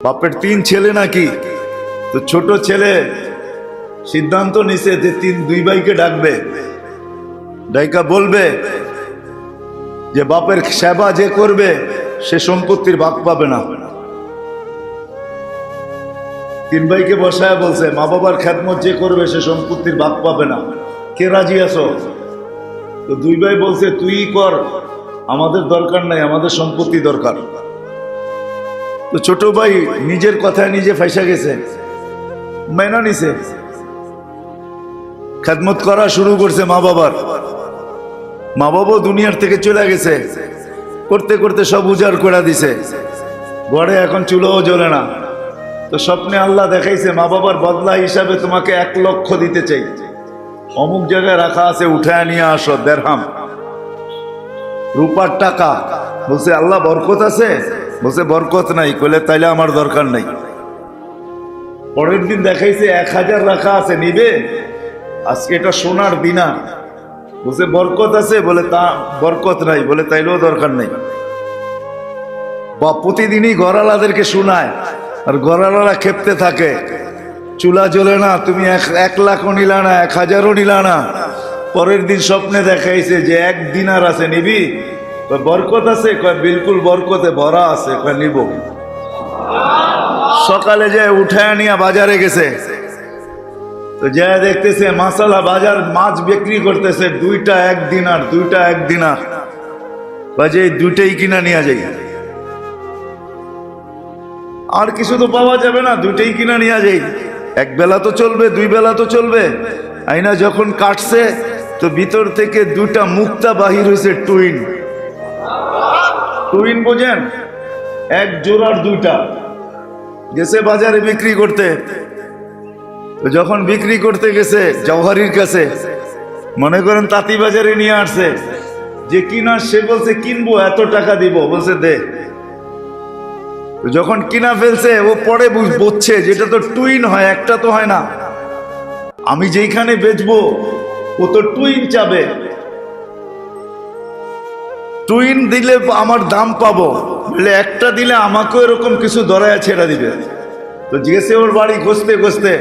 বাপের 3 ছেলে নাকি, তো ছোট ছেলে সিদ্ধান্ত নিছে যে 2 ভাইকে ডাকবে, ডাইকা বলবে যে বাপের সেবা যে করবে সে সম্পত্তির ভাগ পাবে না। 3 ভাইকে বসায় বলছে মা বাবার খেদমত যে করবে সে সম্পত্তির ভাগ পাবে না, কে রাজি আছো? তো 2 ভাই বলছে তুই কর, আমাদের দরকার নাই, আমাদের সম্পত্তি দরকার। তো ছোট ভাই নিজের কথায় নিজে ফাইসা গেছে, মেনা নিছে, খেদমত করা শুরু করছে মা বাবার। মা বাবা দুনিয়ার থেকে চলে গেছে, করতে করতে সব উজাড় করে দিছে, ঘরে এখন চুলোও জ্বলে না। তো স্বপ্নে আল্লাহ দেখাইছে মা বাবার বদলা হিসাবে তোমাকে 1 লক্ষ দিতে চাই, অমুক জায়গায় রাখা আছে, উঠায় নিয়ে আসো, দেড়হাম রূপার টাকা। বলছে আল্লাহ বরকত আছে? বলছে বরকত নাই। কইলে তাইলে আমার দরকার নাই। পরের দিন দেখাইছে 1000 রাখা আছে, নিবে? আজকে এটা সোনার দিনার। বলছে বরকত আছে? বলে তা বরকত নাই। বলে তাইলেও দরকার নাই। বা প্রতিদিনই ঘরালাদেরকে শোনায়, আর ঘরালারা খেপতে থাকে, চুলা জ্বলে না, তুমি 1 লাখও নিলা না, 1000ও নিলা না। পরের দিন স্বপ্নে দেখাইছে যে 1 দিনার আছে, নিবি? বরকত আছে? কয় বিলকুল বরকতে ভরা আছে। কয় নিব। সকালে যায় উঠায় নিয়ে বাজারে গেছে, তো যা দেখতেছে মাসালা বাজার মাছ বিক্রি করতেছে 2টা 1 দিনার, 2টা 1 দিনার। বাজে 2টাই কিনা নিয়ে যাই, আর কিছু তো পাওয়া যাবে না, 2টাই কিনা নিয়ে যাই। 1 বেলা তো চলবে, 2 বেলা তো চলবে। আইনা যখন কাটছে তো ভিতর থেকে 2টা মুক্তা বাহির হয়েছে, টুইন। টুইন বোঝেন? 1 জোড়ার 2টা। গেছে বাজারে বিক্রি করতে। যখন বিক্রি করতে গেছে জওহারির কাছে, মনে করেন তাঁতি বাজারে নিয়ে আসছে, যে কিনা সে বলছে কিনবো, এত টাকা দিব। বলছে দে। যখন কিনা ফেলছে ও পরে বুঝছে যেটা তো টুইন হয়, একটা তো হয় না। আমি যেইখানে বেচবো ও তো টুইন চাবে, টুইন দিলে আমার দাম পাবো, বলে একটা দিলে আমাকেও এরকম কিছু দরায়া ছেড়া দিবে। তো জিজ্ঞেসে ওর বাড়ি খুঁজতে খুঁজতে,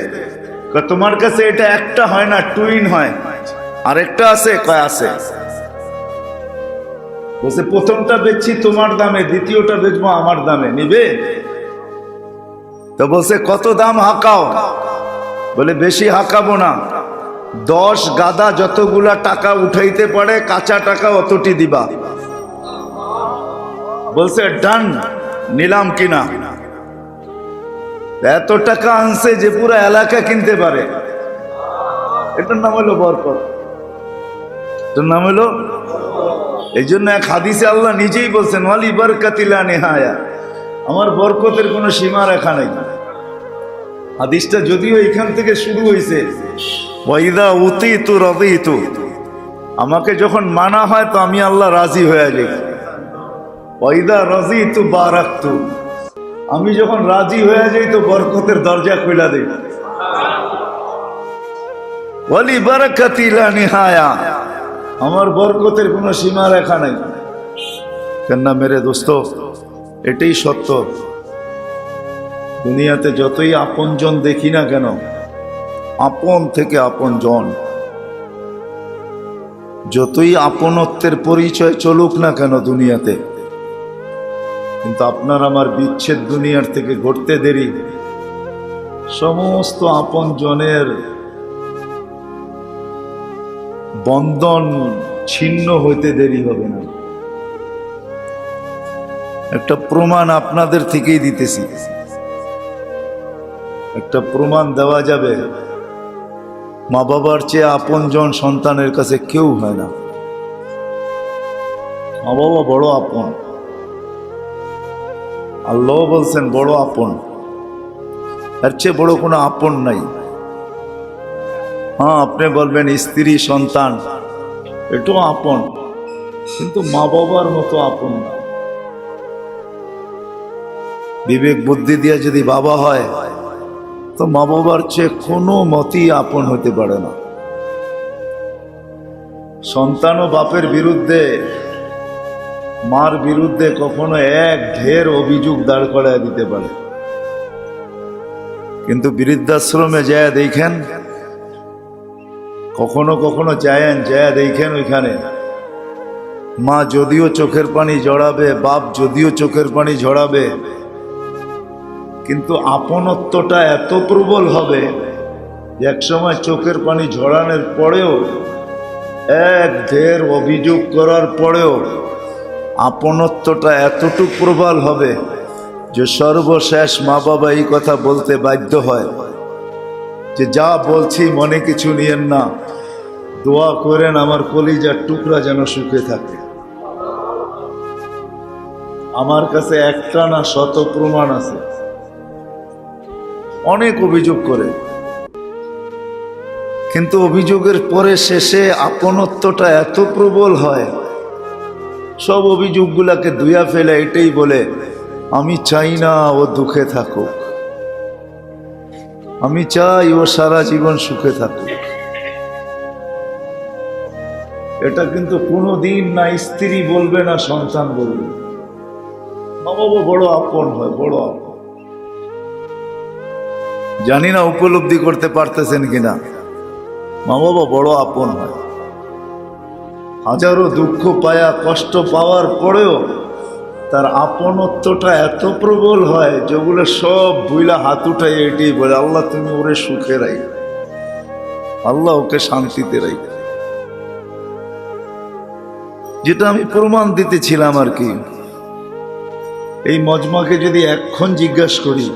তোমার কাছে এটা একটা হয় না, টুইন হয়, আর একটা আছে? কয় আছে। বলছে প্রথমটা বেচছি তোমার দামে, দ্বিতীয়টা বেচবো আমার দামে, নিবে? তো বলছে কত দাম হাঁকাও? বলে বেশি হাঁকাবো না, 10 গাদা যতগুলা টাকা উঠাইতে পারে কাঁচা টাকা অতটি দিবা। বলছে ডান, নিলাম কিনা। এত টাকা আনছে যে পুরো এলাকা কিনতে পারে। এটার নাম হলো বরকত, এটার নাম হলো। এই জন্য এক হাদিসে আল্লাহ নিজেই বলছেন ওয়ালি বারকাতিলা নেহায়া, আমার বরকতের কোনো সীমা রেখা নেই। হাদিসটা যদিও এখান থেকে শুরু হয়েছে, ওয়াইদা উতিতু রাদিতু, আমাকে যখন মানা হয় তো আমি আল্লাহ রাজি হয়ে যাই। ওয়াইদা রাজিতু বারাকতু, আমি যখন রাজি হয়ে যাই তো বরকতের দরজা খুলে দেই। ওয়ালি বারাকাতিলা নেহায়া, আমার বরকতের কোনো সীমা রেখা নাই। কেন না মেরে দোস্ত, এটাই সত্য। দুনিয়াতে যতই আপনজন দেখি না কেন, আপন থেকে আপনজন, যতই আপনত্বের পরিচয় চলুক না কেন দুনিয়াতে, কিন্তু আপনার আমার বিচ্ছেদ দুনিয়ার থেকে ঘটতে দেরি, সমস্ত আপনজনের বন্ধন ছিন্ন হইতে দেরি হবে না। একটা প্রমাণ আপনাদের থেকেই দিতেছি, একটা প্রমাণ দেওয়া যাবে। মা বাবার চেয়ে আপনজন সন্তানের কাছে কেউ হয় না। মা বাবা বড় আপন, আল্লাহ বলছেন বড় আপন, এর চেয়ে বড় কোনো আপন নাই। হ্যাঁ, আপনি বলবেন স্ত্রী সন্তান এটাও আপন, কিন্তু মা বাবার মতো আপন না। বিবেক বুদ্ধি দিয়ে যদি বাবা হয় তো মা বাবার চেয়ে কোনো মতেই আপন হতে পারে না। সন্তানও বাপের বিরুদ্ধে, মার বিরুদ্ধে কখনো 1 ঢের অভিযোগ দাঁড় করায় দিতে পারে। কিন্তু বৃদ্ধাশ্রমে যায় দেখেন, কখনো কখনো যায় দেখেন ওইখানে মা যদিও চোখের পানি ঝরাবে, বাপ যদিও চোখের পানি ঝরাবে, কিন্তু আপনত্বটা এত প্রবল হবে যে একসময় চোখের পানি ঝরানোর পরেও, এক ঢের অভিযোগ করার পরেও আপনত্বটা এতটুকু প্রবল হবে যে সর্বশেষ মা বাবা এই কথা বলতে বাধ্য হয় যে যা বলছি মনে কিছু নিয়েন না, দোয়া করেন আমার কলিজার টুকরা যেন সুখে থাকে। আমার কাছে একটা না শত প্রমাণ আছে, অনেক অভিযোগ করে, কিন্তু অভিযোগের পরে শেষে আপনত্বটা এত প্রবল হয়, সব অভিযোগগুলাকে ধুইয়া ফেলে এটাই বলে, আমি চাই না ও দুঃখে থাকুক, আমি চাই ও সারা জীবন সুখে থাকুক। এটা কিন্তু কোনোদিন না স্ত্রী বলবে না সন্তান বলবে, মা বাবা বড় আপন হয়, বড় আপন। জানি না উপলব্ধি করতে পারতেছেন কিনা, মা বাবা বড় আপন হয়। হাজারো দুঃখ পায়া কষ্ট পাওয়ার পরেও তার আপনত্বটা এত প্রবল হয় যেগুলো সব ভুইলা হাত উঠাই এটাই বলে, আল্লাহ তুমি ওরে সুখে রাই, আল্লাহ ওকে শান্তিতে রাই। যেটা আমি প্রমাণ দিতেছিলাম আর কি, এই মজমাকে যদি এখন জিজ্ঞাসা করি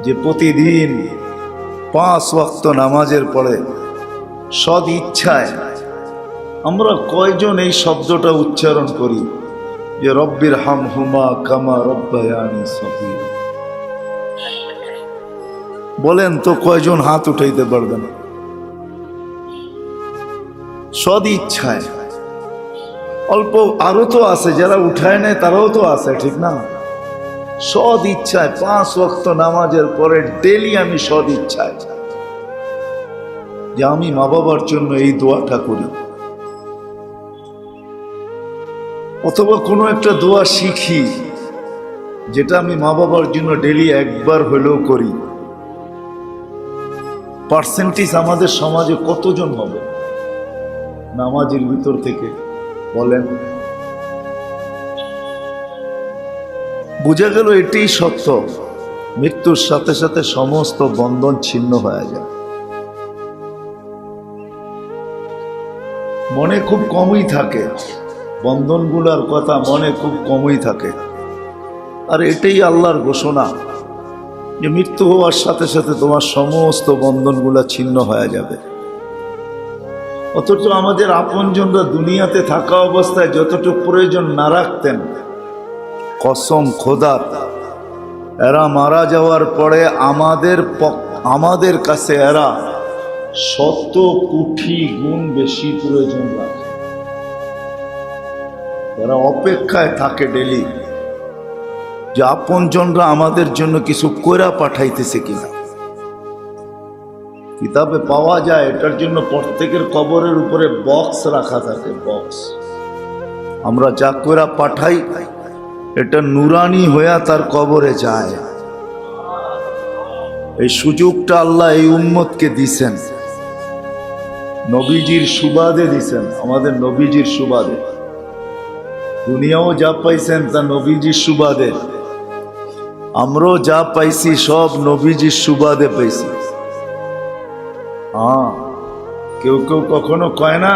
যে প্রতিদিন 5 ওয়াক্ত নামাজের পরে সদ ইচ্ছায় আমরা কয়জন এই শব্দটা উচ্চারণ করি যে রব্বির হামহুমা কামা রব্বায়ানি সগীরা? বলেন তো কয়জন হাত উঠাইতে পারবেন? সদ ইচ্ছায় অল্প আরো তো আছে, যারা উঠায় নেয় তারাও তো আছে, ঠিক না? সদ ইচ্ছায় 5 ওয়াক্ত নামাজের পরে ডেলি আমি সদ ইচ্ছায় যে আমি মা বাবার জন্য এই দোয়াটা করি, অথবা কোনো একটা দোয়া শিখি যেটা আমি মা বাবার জন্য ডেলি একবার হলেও করি। পার্সেন্টেজ আমাদের সমাজে কতজন হবে নামাজের ভিতর থেকে বলেন? বুঝা গেল এটাই সত্য, মৃত্যুর সাথে সাথে সমস্ত বন্ধন ছিন্ন হয়ে যায়। মনে খুব কমই থাকে বন্ধনগুলোর কথা, মনে খুব কমই থাকে। আর এটাই আল্লাহর ঘোষণা যে মৃত্যু হওয়ার সাথে সাথে তোমার সমস্ত বন্ধনগুলো ছিন্ন হয়ে যাবে। অথচ আমাদের আপনজনরা দুনিয়াতে থাকা অবস্থায় যতটুকু প্রয়োজন না রাখতেন, কসম খোদার, এরা মারা যাওয়ার পরে আমাদের কাছে এরা 100 কোটি গুণ বেশি প্রয়োজন রাখে। এরা অপেক্ষায় থাকে ডেলি যে আপনজনরা আমাদের জন্য কিছু কইরা পাঠাইতেছে কিনা। কিতাবে পাওয়া যায় এটার জন্য প্রত্যেকের কবরের উপরে বক্স রাখা থাকে, বক্স। আমরা যা কইরা পাঠাই এটা নুরানি হইয়া তার কবরে যায়। এই সুযোগটা আল্লাহ এই উম্মতকে দিছেন, নবীজির সুবাদে দিছেন, আমাদের নবীজির সুবাদে। দুনিয়াও যা পাইছেন তা নবীজির সুবাদে, আমরাও যা পাইছি সব নবীজির সুবাদে পাইছি। হ্যাঁ, কেউ কেউ কখনো কয় না,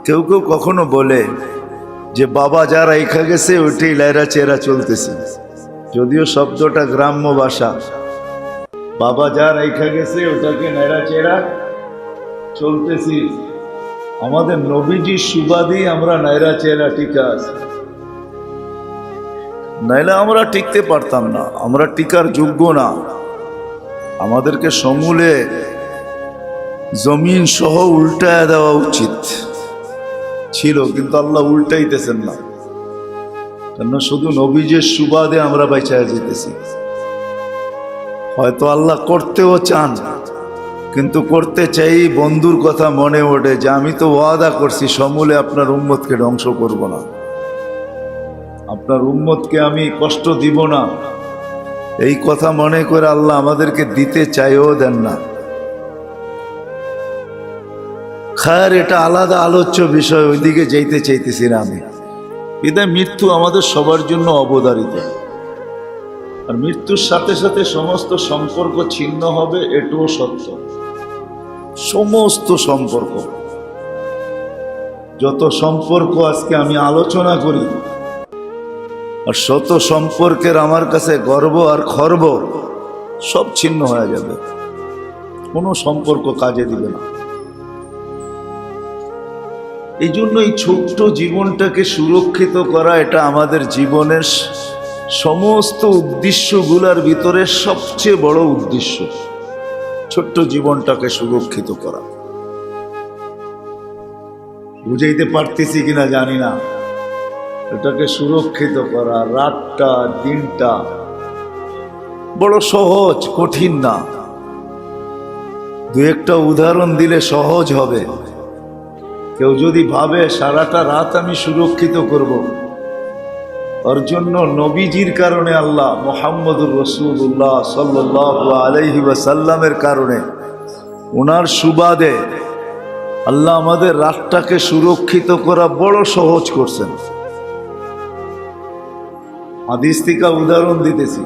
কেউ কেউ কখনো বলে যে বাবা যা রাইখা গেছে ওইটাই লাইরা চেরা চলতেছে, যদিও শব্দটা গ্রাম্য ভাষা। বাবা যা রাইখা গেছে ওটাকে নাইরা চেরা চলতেছি। আমাদের নবীজির সুবাদেই আমরা নাইরা চেরা টিকা আছি, নাইলে আমরা টিকতে পারতাম না, আমরা টিকার যোগ্য না। আমাদেরকে সমূলে জমিন সহ উল্টায় দেওয়া উচিত ছিল, কিন্তু আল্লাহ উল্টাইতেছেন না, কেন শুধু নবীজির সুবাদে আমরা বাইচায় যেতেছি। হয়তো আল্লাহ করতেও চান, কিন্তু করতে চাই বন্ধুর কথা মনে ওঠে যে আমি তো ওয়াদা করছি সমূলে আপনার উম্মতকে ধ্বংস করব না, আপনার উম্মতকে আমি কষ্ট দিব না, এই কথা মনে করে আল্লাহ আমাদেরকে দিতে চাইও দেন না। খায়ের এটা আলাদা আলোচ্য বিষয়, ওইদিকে যাইতে চাইতেছি না আমি। বিদায় মৃত্যু আমাদের সবার জন্য অবধারিত, আর মৃত্যুর সাথে সাথে সমস্ত সম্পর্ক ছিন্ন হবে, এটাও সত্য। সমস্ত সম্পর্ক, যত সম্পর্ক আজকে আমি আলোচনা করি, আর শত সম্পর্কের আমার কাছে গর্ব আর খর্ব সব ছিন্ন হয়ে যাবে, কোনো সম্পর্ক কাজে দিবে না। এই জন্য এই ছোট্ট জীবনটাকে সুরক্ষিত করা, এটা আমাদের জীবনের সমস্ত উদ্দেশ্যগুলোর ভিতরে সবচেয়ে বড় উদ্দেশ্য, ছোট্ট জীবনটাকে সুরক্ষিত করা। বুঝাইতে পারতেছি কিনা জানি না। এটাকে সুরক্ষিত করা, রাতটা দিনটা বড় সহজ, কঠিন না। দু একটা উদাহরণ দিলে সহজ হবে। কেউ যদি ভাবে সারাটা রাত আমি সুরক্ষিত করব, ওর জন্য নবীজির কারণে আল্লাহ, মুহাম্মদুর রাসূলুল্লাহ সাল্লাল্লাহু আলাইহি ওয়াসাল্লামের কারণে, ওনার সুবাদে আল্লাহ আমাদের রাতটাকে সুরক্ষিত করা বড় সহজ করছেন। হাদিস থেকে উদাহরণ দিতেছি।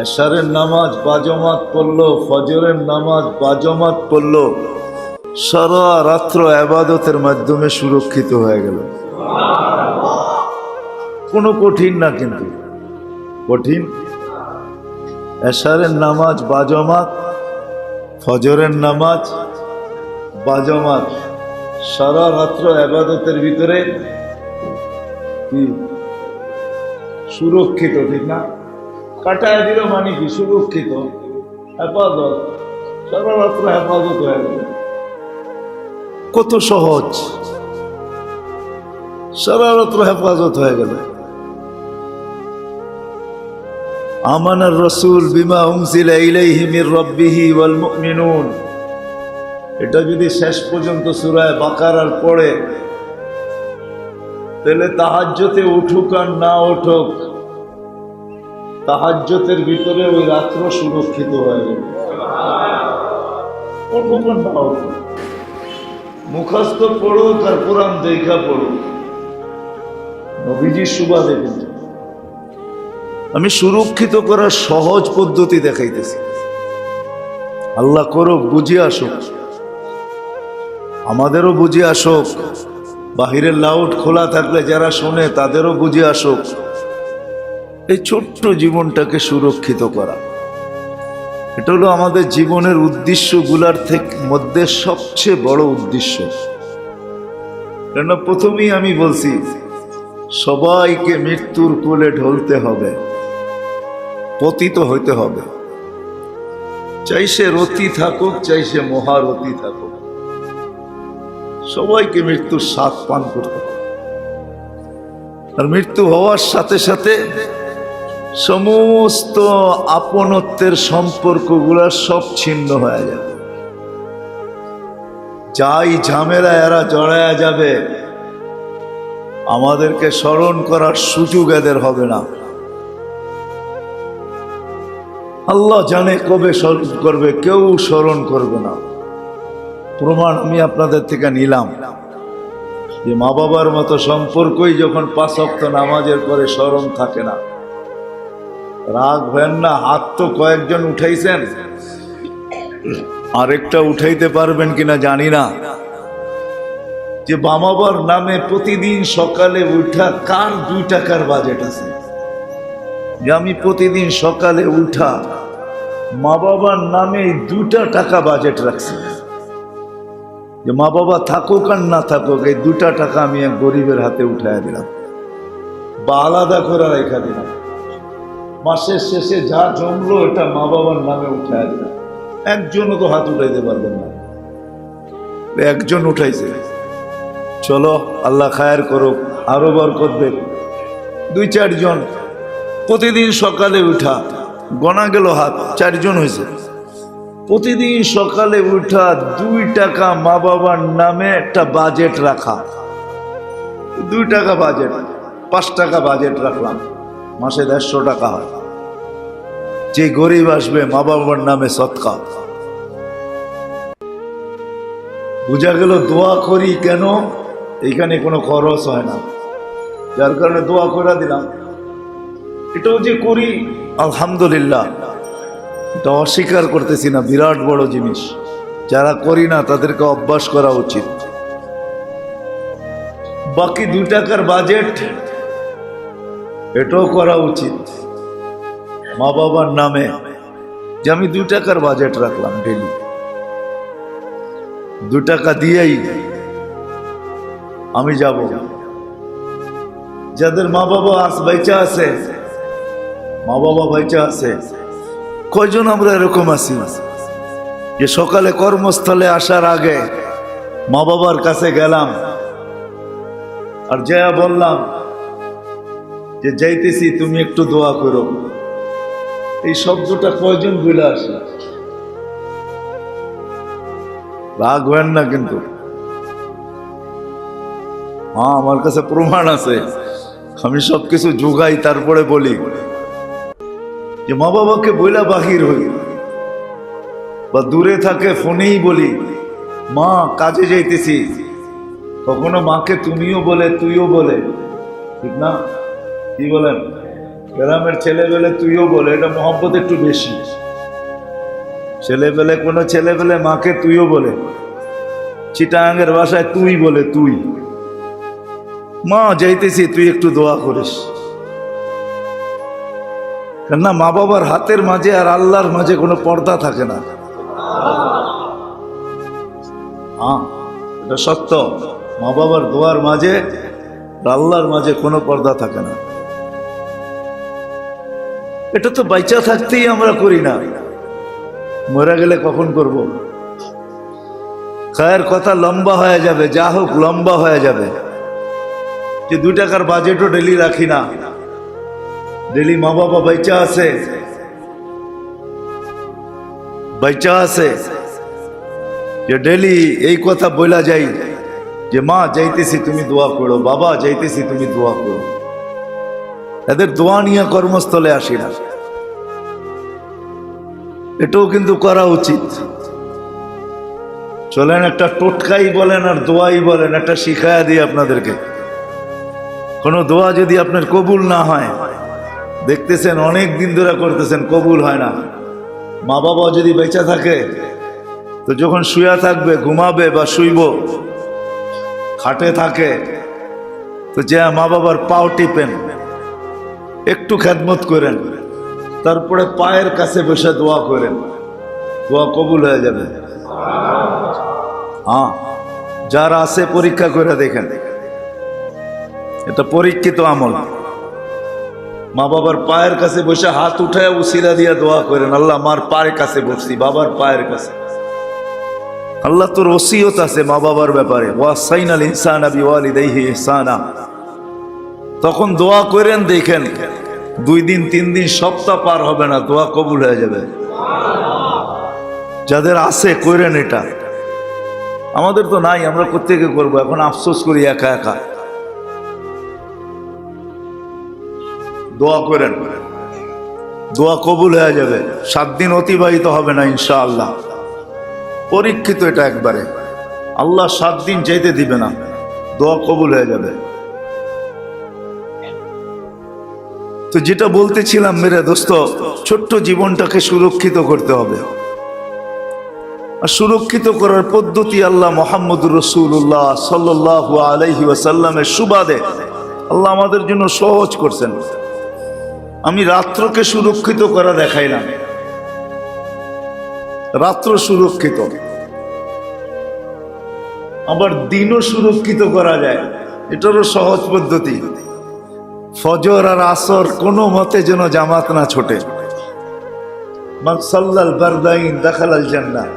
এশারের নামাজ বাজমাত পড়লো, ফজরের নামাজ বাজমাত পড়লো, সারা রাত্র ইবাদতের মাধ্যমে সুরক্ষিত হয়ে গেল। কোনো কঠিন না, কিন্তু কঠিন। এশারের নামাজ বাজমাত, ফজরের নামাজ বাজমাত, সারা রাত্র ইবাদতের ভিতরে কি সুরক্ষিত, ঠিক না? কাটায় দিল মানে কি সুরক্ষিত, হেফাজত, সারা রাত্র হেফাজত হয়ে গেল। কত সহজ, সারা রাত্র হেফাজত হয়ে গেল। আমানার রাসূল বিমা উনজিলা ইলাইহি মির রাব্বিহি ওয়াল মুমিনুন, এটা যদি শেষ পর্যন্ত সূরা বাকারার পড়ে, তাহলে তাহাজ্জুদে উঠুক আর না উঠুক, তাহাজ্জুদের ভিতরে ওই রাত্র সুরক্ষিত হয়ে গেল। মুখস্থ পড়ুক আর কোরআন দেখা পড়ুক, নবীজির সুবাদে। কিন্তু আমি সুরক্ষিত করার সহজ পদ্ধতি দেখাইতেছি। আল্লাহ করুক বুঝে আসুক, আমাদেরও বুঝে আসুক, বাহিরের লাউড খোলা থাকলে যারা শোনে তাদেরও বুঝে আসুক। এই ছোট্ট জীবনটাকে সুরক্ষিত করা, এটা হলো আমাদের জীবনের উদ্দেশ্যগুলার মধ্যে সবচেয়ে বড় উদ্দেশ্য। কেন প্রথমেই আমি বলছি, সবাইকে মৃত্যুর কোলে ঢলতে হবে, পতিত হইতে হবে। চাই সে রতি থাকুক, চাই সে মহারতি থাকুক, সবাইকে মৃত্যুর স্বাদ পান করতে হবে। আর মৃত্যু হওয়ার সাথে সাথে সমস্ত আপনত্বের সম্পর্কগুলা সব ছিন্ন হয়ে যাবে। যাই ঝামেলা এরা জড়ায়া যাবে, আমাদেরকে স্মরণ করার সুযোগ এদের হবে না। আল্লাহ জানে কবে স্মরণ করবে, কেউ স্মরণ করবে না। প্রমাণ আমি আপনাদের থেকে নিলাম যে মা বাবার মতো সম্পর্কই যখন 5 ওয়াক্ত নামাজের পরে স্মরণ থাকে না। রাগ হয় না, হাত তো কয়েকজন উঠাইছেন, আরেকটা উঠাইতে পারবেন কিনা জানি না। যে মা বাবার নামে প্রতিদিন সকালে উঠা, কার 2 টাকার বাজেট আছে? যে আমি প্রতিদিন সকালে উঠা মা বাবার নামে 2 টাকা বাজেট রাখছি, যে মা বাবা থাকুক আর না থাকুক, এই 2 টাকা আমি এক গরিবের হাতে উঠাইয়া দিলাম বা আলাদা করে রেখা দিলাম। মাসের শেষে যা জমলো এটা মা বাবার নামে উঠাইয়া দিলাম। একজনও তো হাত উঠাইতে পারবেন না, একজন উঠাইছে। চলো আল্লাহ খায়ের করুক, আরো বরকত দেখ। 2-4 জন প্রতিদিন সকালে উঠা, গনা গেল হাত, 4 জন হয়েছে। প্রতিদিন সকালে উঠা 2 টাকা মা বাবার নামে একটা বাজেট রাখা। 2 টাকা বাজেট, 5 টাকা বাজেট রাখলাম, মাসে 150 টাকা হয়। যে গরিব আসবে মা বাবার নামে সদকা। বোঝা গেল দোয়া করি কেন, এইখানে কোনো খরচ হয় না, যার কারণে দোয়া করে দিলাম। এটাও যে করি আলহামদুলিল্লাহ, এটা অস্বীকার করতেছি না, বিরাট বড় জিনিস। যারা করি না তাদেরকে অভ্যাস করা উচিত। বাকি 2 টাকার বাজেট, এটাও করা উচিত মা বাবার নামে, যে আমি 2 টাকার বাজেট রাখলাম ডেলি, 2 টাকা দিয়েই আমি যাব। যাদের মা বাবা বাইচা আছে, মা বাবা বাইচা আছে, কয়জন আমরা এরকম আছি যে সকালে কর্মস্থলে আসার আগে মা বাবার কাছে গেলাম আর যা বললাম যে যাইতেছি, তুমি একটু দোয়া করো। এই শব্দটা কয়জন বলে আসে? রাগ হয় না কিন্তু। হ্যাঁ, আমার কাছে প্রমাণ আছে, আমি সবকিছু যোগাই তারপরে বলি যে মা বাবাকে বইলা বাহির হই, বা দূরে থাকে ফোনেই বলি মা কাজে যাইতেছি, কখনো মাকে তুমিও বলে তুইও বলে, ঠিক না? কি বলেন? গ্রামের ছেলেবেলে তুইও বলে, এটা মহব্বত একটু বেশি। ছেলেবেলে কোনো ছেলেবেলে মাকে তুইও বলে, চিটাঙ্গের ভাষায় তুই বলে, তুই মা যাইতেছি তুই একটু দোয়া করিস। কেননা মা বাবার হাতের মাঝে আর আল্লাহর মাঝে কোনো পর্দা থাকে না। হ্যাঁ, এটা সত্য। মা বাবার দোয়ার মাঝে আর আল্লাহর মাঝে কোনো পর্দা থাকে না। এটা তো বাইচা থাকতেই আমরা করি না, মরে গেলে কখন করব? খায়ের কথা লম্বা হয়ে যাবে, যা হোক লম্বা হয়ে যাবে। যে 2 টাকার বাজেটও ডেলি রাখি না, ডেলি মা বাবা বাইচা আছে, বাইচা আছে, যে ডেলি এই কথা বলা যাই যে মা যাইতেছি তুমি দোয়া করো, বাবা যাইতেছি তুমি দোয়া করো। এদের দোয়া নিয়ে কর্মস্থলে আসি না, এটাও কিন্তু করা উচিত। চলেন একটা টোটকাই বলেন আর দোয়াই বলেন, একটা শিখায়া দিই আপনাদেরকে। কোনো দোয়া যদি আপনার কবুল না হয়, দেখতেছেন অনেক দিন ধরে করতেছেন, কবুল হয় না, মা বাবা যদি বেঁচে থাকে তো যখন শুয়া থাকবে, ঘুমাবে বা শুইব, খাটে থাকে তো যে মা বাবার পাও টিপেন, একটু খেদমত করেন, তারপরে পায়ের কাছে বসে দোয়া করেন, দোয়া কবুল হয়ে যাবে। হ্যাঁ, যারা আছে পরীক্ষা করে দেখেন, এটা পরীক্ষিত আমল। মা বাবার পায়ের কাছে বসে হাত উঠায় উসিলা দিয়া দোয়া করেন, আল্লাহ আমার পায়ের কাছে বসছি, বাবার পায়ের কাছে। আল্লাহ তোর ওসিয়ত আছে মা বাবার ব্যাপারে, ওয়াসাইনাল ইনসানা বিওয়ালিদাইহি ইহসানা। তখন দোয়া করেন, দেখেন 2 দিন 3 দিন সপ্তাহ পার হবে না, দোয়া কবুল হয়ে যাবে। যাদের আছে করেন এটা, আমাদের তো নাই, আমরা কোত্থেকে করবো? এখন আফসোস করি একা একা। দোয়া করেন, দোয়া কবুল হয়ে যাবে। 7 দিন অতিবাহিত হবে না ইনশাআল্লাহ, পরীক্ষিত এটা একবারে। আল্লাহ 7 দিন যেতে দিবে না, দোয়া কবুল হয়ে যাবে। তো যেটা বলতেছিলাম মেরে দোস্ত, ছোট্ট জীবনটাকে সুরক্ষিত করতে হবে। আর সুরক্ষিত করার পদ্ধতি আল্লাহ মুহাম্মদুর রাসূলুল্লাহ সাল্লাল্লাহু আলাইহি ওয়াসাল্লামের সুবাদে আল্লাহ আমাদের জন্য সহজ করছেন। আমি রাত্রকে সুরক্ষিত করা দেখাইলাম, রাত্র সুরক্ষিত, আবার দিনও সুরক্ষিত করা যায়, এটারও সহজ পদ্ধতি। ফজর আর আসর কোনো মতে যেন জামাত না ছোটে। মান সাল্লাল বারদাইন দাখালাল জান্নাহ।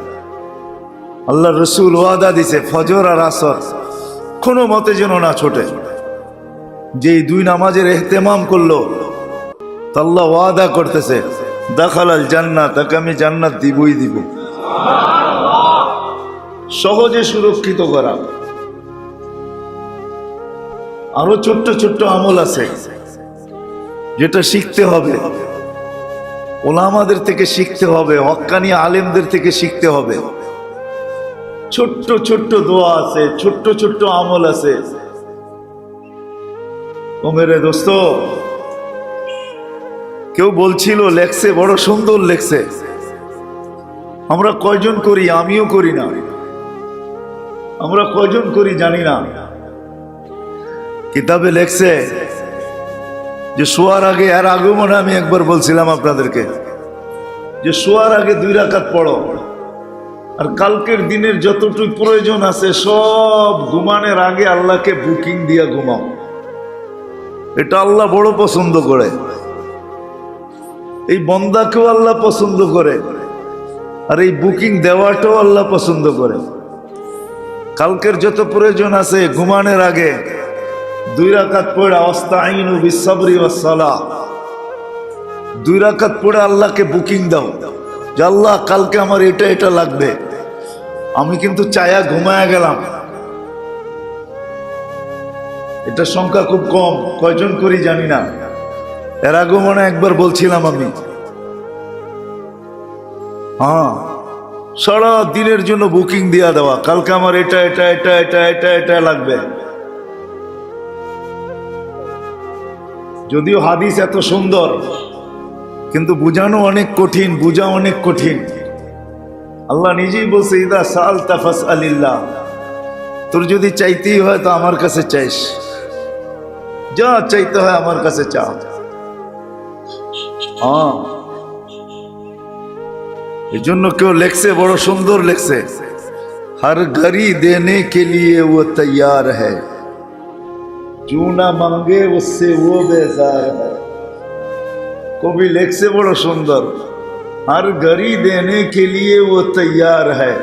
আল্লাহ রসুল ওয়াদা দিছে, ফজর আর আসর কোনো মতে যেন না ছোটে। যেই 2 নামাজের ইহতেমাম করলো, আল্লাহ ওয়াদা করতেছে দাখালাল জান্নাহ, তাকে আমি জান্নাত দিবই দিব। সহজে সুরক্ষিত করা। আরো ছোট্ট ছোট্ট আমল আছে যেটা শিখতে হবে। ওলামাদের থেকে শিখতে হবে, হক্কানি আলেমদের থেকে শিখতে হবে। ছোট্ট ছোট্ট দোয়া আছে, ছোট্ট ছোট্ট আমল আছে। ও মেরে দোস্ত, কেউ বলছিল লেখছে, বড় সুন্দর লেখছে। আমরা কয়জন করি? আমিও করি না। আমরা কয়জন করি জানি না। কিতাবে লেখছে যে শোয়ার আগে, এর আগেও মনে আমি একবার বলছিলাম আপনাদেরকে যে শোয়ার আগে 2 রাকাত পড়ো, আর কালকের দিনের যতটুকু প্রয়োজন আছে সব ঘুমানোর আগে আল্লাহকে বুকিং দিয়া ঘুমাও। এটা আল্লাহ বড় পছন্দ করে, এই বন্দাকেও আল্লাহ পছন্দ করে, আর এই বুকিং দেওয়াটাও আল্লাহ পছন্দ করে। কালকের যত প্রয়োজন আছে ঘুমানোর আগে 2 রাকাত পড়ে আস্তাইনু বিসসাবরি ওয়াস সালাহ, 2 রাকাত পড়ে আল্লাহকে বুকিং দাও যে আল্লাহ কালকে আমার এটা এটা লাগবে। আমি কিন্তু চায়া ঘুমায়া গেলাম, এটা সংখ্যা খুব কম, কয়জন করি জানি না। এর আগেও মনে একবার বলছিলাম আমি। হ্যাঁ, সারা দিনের জন্য বুকিং দিয়া দেওয়া, কালকে আমার এটা এটা এটা এটা এটা এটা লাগবে। যদিও হাদিস এত সুন্দর, কিন্তু বুঝানো অনেক কঠিন, বুঝা অনেক কঠিন। আল্লাহ নিজেই বলছে ইদা সাআলতা ফাসআলিল্লাহ, তোর যদি চাইতেই হয় তো আমার কাছে চাইস, যা চাইতে হয় আমার কাছে চা। হ্যাঁ, এই জন্য কেউ লেখছে, বড় সুন্দর লেখছে, हर घड़ी देने के लिए वो तैयार है, जो ना मांगे उससे वो बेजार है। कवि লেখছে বড় সুন্দর, हर घड़ी देने के लिए वो तैयार है,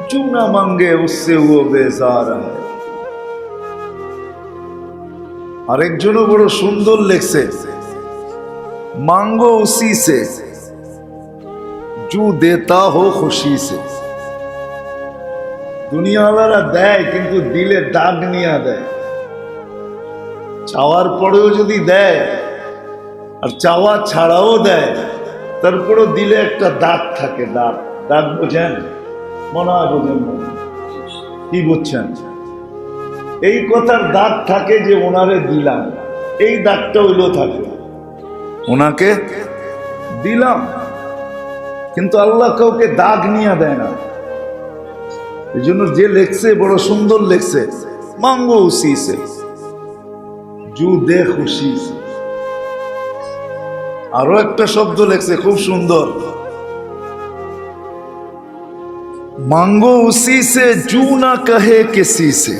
जो ना मांगे उससे वो बेजार है। আরেকজনও বড় সুন্দর লেখছে, मांगो उसी से जो देता हो खुशी से। দুনিয়াওয়ালারা দেয় কিন্তু দিলে দাগ নিয়ে দেয়। চাওয়ার পরেও যদি দেয় আর চাওয়া ছাড়াও দেয়, তারপরেও দিলে একটা দাগ থাকে। দাগ, দাগ বোঝেন? মনে হয় বোঝেন না। কি বুঝছেন? এই কথার দাগ থাকে যে ওনারে দিলাম, এই দাগটা হইলেও থাকে, ওনাকে দিলাম। কিন্তু আল্লাহ কাউকে দাগ নিয়ে দেয় না। এই জন্য যে লেখছে বড় সুন্দর লেখছে, মাঙ্গো উসি সে জু দে খুশি সে। আরো একটা শব্দ লেখছে খুব সুন্দর, মাঙ্গো উসি সে জু না কহে কিসি সে।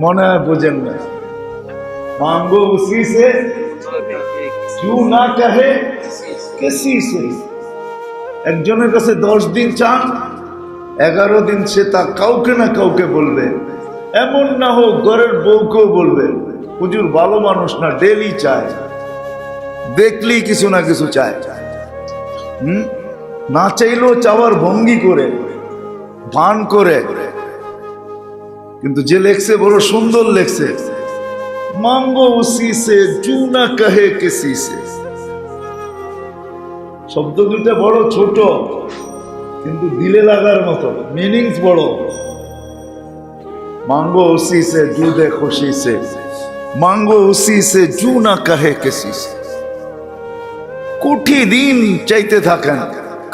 মনে হয় বোঝেন না। মাঙ্গো উসি সে জু না কহে কিসি সে। একজনের কাছে 10 দিন চান, 11 দিন সে তা কাউকে না কাউকে বলবে। এমন না হোক ঘরের বউকেও বলবে, হুজুর ভালো মানুষ না, ডেলি চায়, দেখলেই কিছু না কিছু চায়। না চাইলেও চাওয়ার ভঙ্গি করে, ভান করে। কিন্তু যে লেখছে বড় সুন্দর লেখছে, মাঙ্গো উসি সে জু না কহে কিসি সে। শব্দ দুটো বড় ছোট, কিন্তু দিলে লাগার মতো, মিনিংস বড়। मांगो उसी से जू दे खुशी से, मांगो उसी से जू ना कहे किसी से। কোটি দিন চাইতে থাকেন,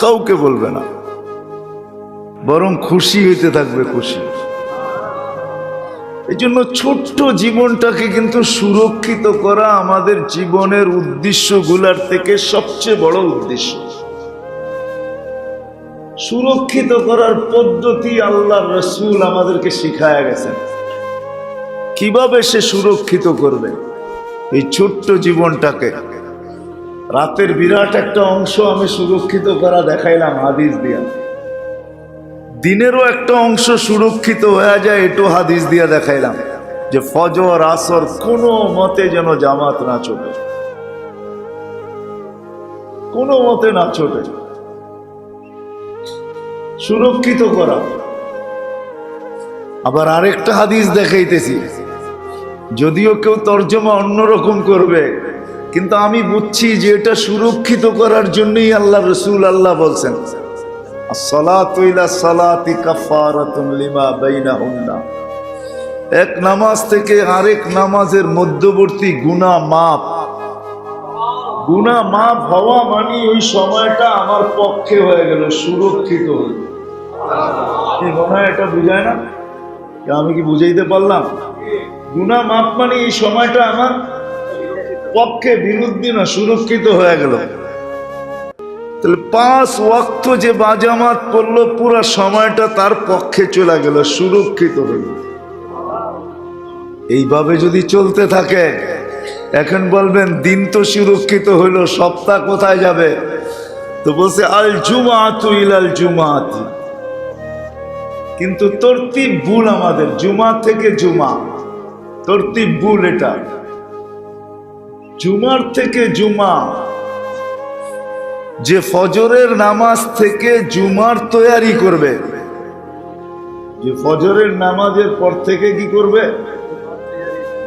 কাউকে বলবে না, বরং খুশি হইতে থাকবে, খুশি। এই জন্য ছোট্ট জীবনটাকে কিন্তু সুরক্ষিত করা আমাদের জীবনের উদ্দেশ্যগুলোর থেকে সবচেয়ে বড় উদ্দেশ্য। সুরক্ষিত করার পদ্ধতি আল্লাহর রাসূল আমাদেরকে শিখায়া গেছেন, কিভাবে সে সুরক্ষিত করবে এই ছোট্ট জীবনটাকে। রাতের বিরাট একটা অংশ আমি সুরক্ষিত করা দেখাইলাম হাদিস দিয়া, দিনেরও একটা অংশ সুরক্ষিত হয়ে যায় এটু হাদিস দিয়া দেখাইলাম, যে ফজর আসর কোনো মতে যেন জামাত না ছোটে, কোনো মতে না ছোটে, সুরক্ষিত করা। আবার আরেকটা হাদিস দেখাইতেছি, যদিও কেউ তর্জমা অন্যরকম করবে, কিন্তু আমি বুঝছি যে এটা সুরক্ষিত করার জন্যই আল্লাহ রসুল আল্লাহ বলছেন আসসালাতু ইলা সালাতি কাফারাতুন লিমা বাইনাহুন্না। এক নামাজ থেকে আরেক নামাজের মধ্যবর্তী গুনাহ মাফ। গুনাহ মাফ হওয়া মানে ওই সময়টা আমার পক্ষে হয়ে গেল, সুরক্ষিত হল। মনে হয় এটা বুঝায় না? আমি কি বুঝাইতে পারলাম? গুনাহ মাফ মানে এই সময়টা আমার পক্ষে, বিরুদ্ধে না, সুরক্ষিত হয়ে গেল। তাহলে 5 ওয়াক্ত যে বাজামাত পড়লো পুরো সময়টা তার পক্ষে চলে গেল, সুরক্ষিত হল। এইভাবে যদি চলতে থাকে, এখন বলবেন দিন তো সুরক্ষিত হইল, সপ্তাহ কোথায় যাবে? তো বলছে আল জুমাতু ইলাল জুমাতি। কিন্তু তরতিব ভুল আমাদের, জুমা থেকে জুমা, তরতিব ভুল। এটা জুমার থেকে জুমা, যে ফজরের নামাজ থেকে জুমার তৈয়ারি করবে, যে ফজরের নামাজের পর থেকে কি করবে?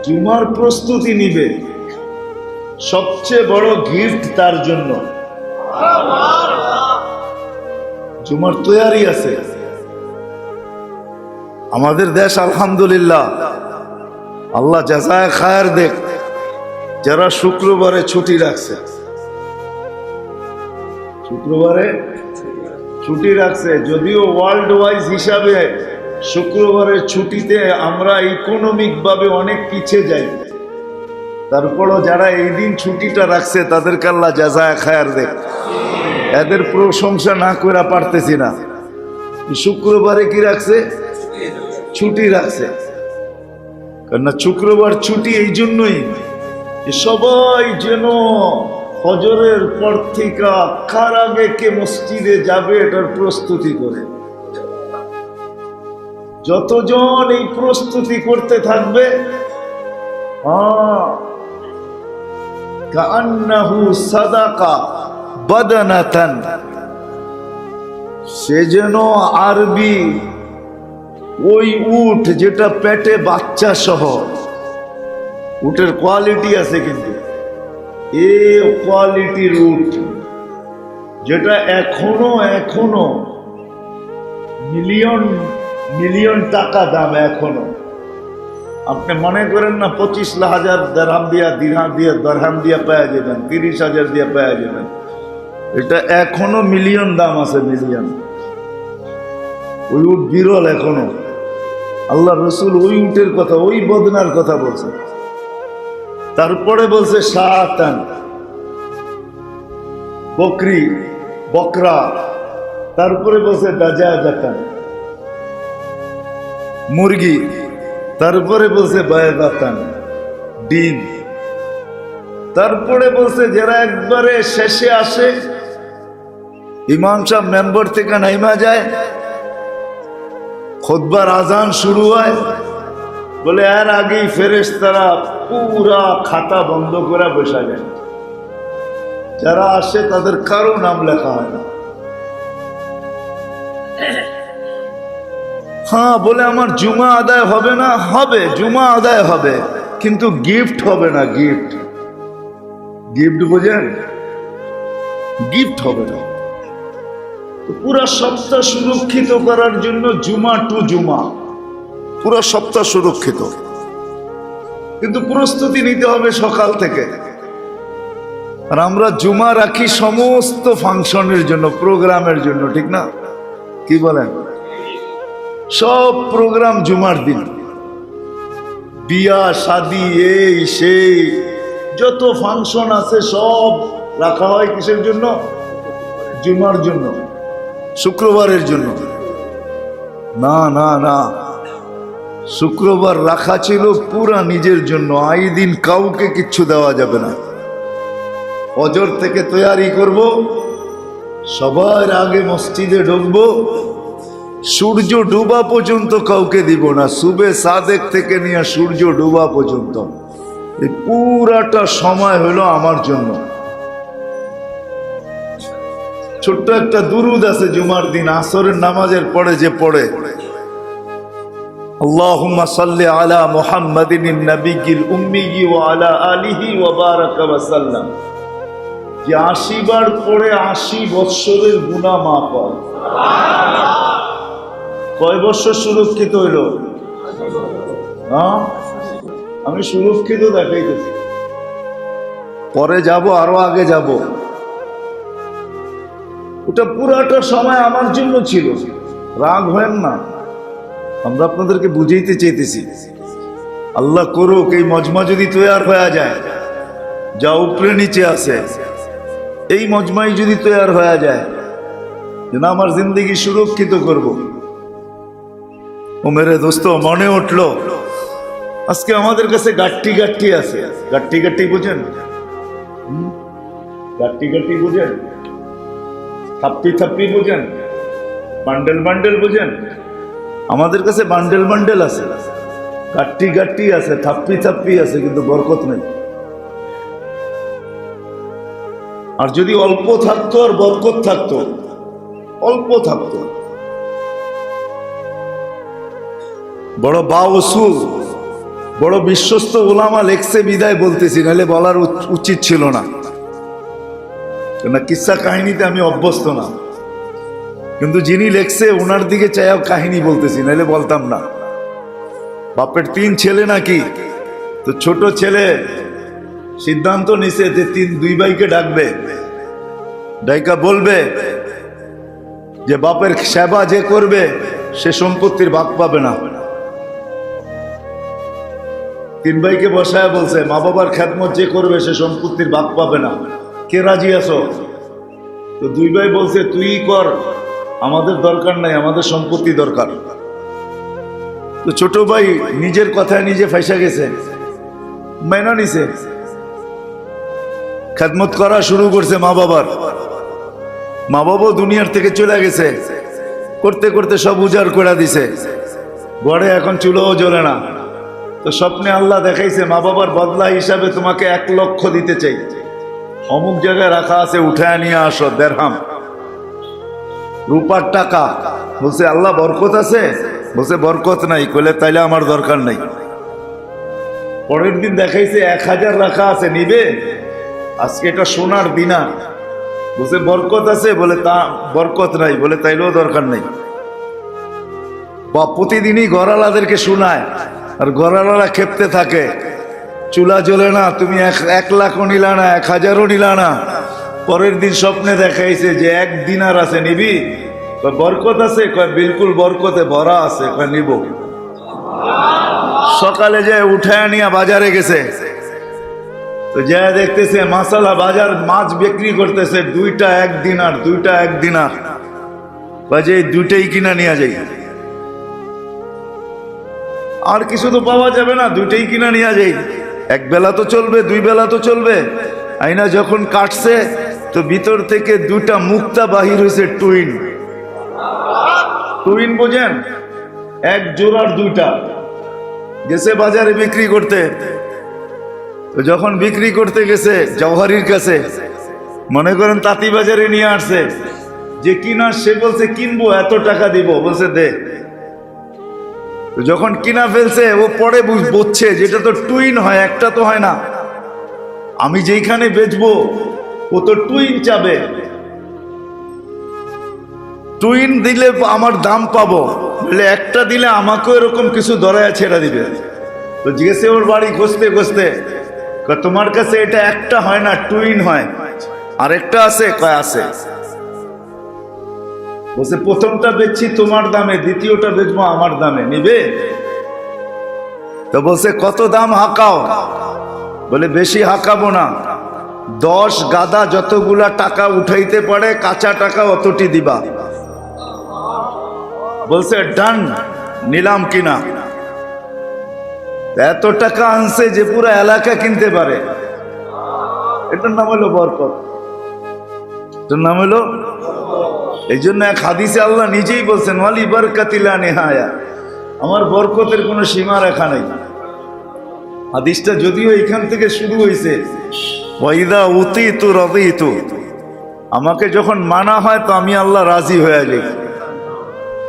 জুমার প্রস্তুতি নিবে। সবচেয়ে বড় গিফট তার জন্য জুমার তৈয়ারি আছে। আমাদের দেশ আলহামদুলিল্লাহ, আল্লাহ জাযায়ে খায়ের দেখ, যারা শুক্রবারে ছুটি রাখছে, শুক্রবারে ছুটি রাখছে। যদিও ওয়ার্ল্ড ওয়াইজ হিসাবে শুক্রবারের ছুটিতে আমরা ইকোনমিক ভাবে অনেক পিছিয়ে যাই, তারপরও যারা এই দিন ছুটিটা রাখছে তাদেরকে আল্লাহ জাযায়ে খায়ের দেখ। এদের প্রশংসা না করে পারতেছি না। শুক্রবারে কি রাখছে? ছুটি রাখছে। কেননা শুক্রবার ছুটি এই জন্যই সবাই যেন ফজরের পর থেকে কার আগে কে মসজিদে যাবে এটার প্রস্তুতি করে। যতজন এই প্রস্তুতি করতে থাকবে, কান্নাহু সাদাকা বাদানাতান, সে যেন আরবি ওই উট যেটা পেটে বাচ্চা সহ, উটের কোয়ালিটি আছে কিন্তু এ কোয়ালিটির উট যেটা এখনো মিলিয়ন মিলিয়ন টাকা দাম। এখনো আপনি মনে করেন না 25,000 দিরহাম দিয়া পাওয়া যাবেন, 30,000 দিয়ে পাওয়া যাবেন। এটা এখনো মিলিয়ন দাম আছে, মিলিয়ন। ওই উট বিরল এখনো। আল্লাহ রসুল ওই উটের কথা, ওই বদনার কথা বলছে। তারপরে বলছে শাতান, বকরি, বকরা। তারপরে বলছে দাজাজাতান, মুরগি। তারপরে বলছে বায়দাতান, ডিম। তারপরে বলছে যারা একবারে শেষে আসে, ইমাম সাহেব মেম্বার থেকে নাইমা যায়, খুতবার আজান শুরু হয়, বলে এর আগেই ফেরেশতারা পুরা খাতা বন্ধ করে বসা যায়। যারা আসে তাদের কারো নাম লেখা হয় না। হ্যাঁ, বলে আমার জুমা আদায় হবে না? হবে, জুমা আদায় হবে, কিন্তু গিফট হবে না। গিফট, গিফট বোঝেন? গিফট হবে না। তো পুরা সপ্তাহ সুরক্ষিত করার জন্য জুমা টু জুমা পুরা সপ্তাহ সুরক্ষিত, কিন্তু প্রস্তুতি নিতে হবে সকাল থেকে। আর আমরা জুমা রাখি সমস্ত ফাংশনের জন্য, প্রোগ্রামের জন্য, ঠিক না? কি বলেন? সব প্রোগ্রাম জুমার দিন, বিয়া শাদি এই সেই যত ফাংশন আছে সব রাখা হয় কিসের জন্য? জুমার জন্য, শুক্রবারের জন্য না। না না, শুক্রবার রাখা ছিল পুরা নিজের জন্য। এই দিন কাউকে কিচ্ছু দেওয়া যাবে না। ফজর থেকে তৈয়ারি করব, সবার আগে মসজিদে ঢুকবো, সূর্য ডুবা পর্যন্ত কাউকে দিব না। সুবে সাদেক থেকে নিয়ে সূর্য ডুবা পর্যন্ত এই পুরাটা সময় হলো আমার জন্য। ছোট্ট একটা দুরুদ আছে জুমার দিন আসরের নামাজের পরে যে পড়ে, আল্লাহুম্মা সাল্লি আলা মুহাম্মাদিন নাবিয়্যিল উম্মি ওয়া আলা আলিহি ওয়া বারাকা ওয়া সাল্লাম। যে ৮০ বার পড়ে ৮০ বৎসরের গুনাহ মাফ হয়। কয় বছর সুরক্ষিত হইল? আমি সুরক্ষিত দেখাইতেছি, পরে যাব, আরো আগে যাব। ওটা পুরাটা সময় আমার জন্য ছিল। রাগ হয় না, আমরা আপনাদেরকে বুঝাইতে চাইতেছি। আল্লাহ করুক এই মজমা যদি তৈয়ার হয়ে যায়, যা উপরে নিচে আছে, এই মজমাই যদি তৈয়ার হয়ে যায়, যেন আমার জিন্দগি সুরক্ষিত করব। ও মেরে দোস্ত, মনে উঠলো আজকে আমাদের কাছে গাট্টি গাট্টি আছে। গাট্টি গাট্টি বুঝেন? গাট্টি গাট্টি বুঝেন? থাপ্পি থাপ্পি বুঝেন? বান্ডেল বান্ডেল বুঝেন? আমাদের কাছে বান্ডেল বান্ডেল আছে, গাট্টি গাট্টি আছে, থাপ্পি থাপ্পি আছে, কিন্তু বরকত নেই। আর যদি অল্প থাকতো আর বরকত থাকতো, অল্প থাকতো। বড় বাউসুল, বড় বিশ্বস্ত ওলামা লেখছে বিদায় বলতেছি, নাহলে বলার উচিত ছিল না। কেন কিসসা কাহিনীতে আমি অভ্যস্ত না, কিন্তু যিনি লেখছে ওনার দিকে চাইও কাহিনী বলতেছি, নাহলে বলতাম না। বাপের ৩ ছেলে নাকি, তো ছোট ছেলে সিদ্ধান্ত নিছে যে 2 ভাইকে ডাকবে, ডাইকা বলবে যে বাপের সেবা যে করবে সে সম্পত্তির ভাগ পাবে না। 3 ভাইকে বসায় বলছে মা বাবার খেদমত যে করবে সে সম্পত্তির ভাগ পাবে না, কে রাজি আছো? তো 2 ভাই বলছে তুই কর, আমাদের দরকার নাই, আমাদের সম্পত্তি দরকার। তো ছোট ভাই নিজের কথায় নিজে ফাইসা গেছে, মেনা নিছে, খেদমত করা শুরু করছে মা বাবার। মা বাবাও দুনিয়ার থেকে চলে গেছে, করতে করতে সব উজাড় করে দিছে, ঘরে এখন চুলোও জ্বলে না। তো স্বপ্নে আল্লাহ দেখাইছে মা বাবার বদলা হিসাবে তোমাকে 1 লক্ষ দিতে চাই, অমুক জায়গায় রাখা আছে, উঠায় নিয়ে আসো, দেড়হাম রূপার টাকা। বলছে আল্লাহ বরকত আছে? বলছে বরকত নাই। কইলে তাইলে আমার দরকার নাই। পরের দিন দেখাইছে 1000 রাখা আছে, নিবে? আজকে এটা সোনার দিনার। বলছে বরকত আছে? বলে তা বরকত নাই। বলে তাইলেও দরকার নাই। বা প্রতিদিনই ঘরালাদেরকে শোনায়, আর ঘরালারা খেপতে থাকে, চুলা জ্বলে না, তুমি 1 লাখও নিলা না, 1000ও নিলা না। পরের দিন স্বপ্নে দেখাইছে যে 1 দিনার আছে, নিবি? বরকত আছে? কয় বিলকুল বরকতে ভরা আছে। কয় নিব। সকালে যে উঠায় নিয়ে বাজারে গেছে, তো যা দেখতেছে মাসালা বাজার মাছ বিক্রি করতেছে, 2টা 1 দিনার, 2টা 1 দিনার। বাজে 2টাই কিনা নিয়ে যাই, আর কিছু তো পাওয়া যাবে না, 2টাই কিনা নিয়ে যাই। 1 বেলা তো চলবে, 2 বেলা তো চলবে। আইনা যখন কাটছে তো ভিতর থেকে 2টা মুক্তা বাহির হয়েছে, টুইন। টুইন বোঝেন? 1 জোড়ার 2টা। গেছে বাজারে বিক্রি করতে। তো যখন বিক্রি করতে গেছে জওহারির কাছে, মনে করেন তাঁতি বাজারে নিয়ে আসছে, যে কিনা সে বলছে কিনবো, এত টাকা দিব। বলছে দে। যখন কিনা ফেলছে ও পরে বুঝছে যেটা তো টুইন হয়, একটা তো হয় না। আমি যেইখানে বেচবো ও তো টুইন চাবে, টুইন দিলে আমার দাম পাবো, বলে একটা দিলে আমাকেও এরকম কিছু দরায়া ছেড়ে দিবে। তো জিজ্ঞেসে ওর বাড়ি খুঁজতে খুঁজতে, তোমার কাছে এটা একটা হয় না, টুইন হয়, আর একটা আছে? কয় আছে। বলছে প্রথমটা বেচছি তোমার দামে, দ্বিতীয়টা বেচবো আমার দামে, নিবে? তো বলছে কত দাম হাঁকাও? বলে বেশি হাঁকাবো না, 10 গাদা যতগুলা টাকা উঠাইতে পারে কাঁচা টাকা অতটি দিবা। বলছে ডান, নিলাম কিনা। এত টাকা আনছে যে পুরো এলাকা কিনতে পারে। এটার নাম হলো বরকত। এটার নাম হলো, এই জন্য এক হাদিসে আল্লাহ নিজেই বলছেন ওয়ালি বারকাতিলা নেহায়া, আমার বরকতের কোনো সীমা রেখা নেই। হাদিসটা যদিও এখান থেকে শুরু হয়েছে, ওয়াইদা উতিতু রাদিতু, আমাকে যখন মানা হয় তো আমি আল্লাহ রাজি হয়ে যাই।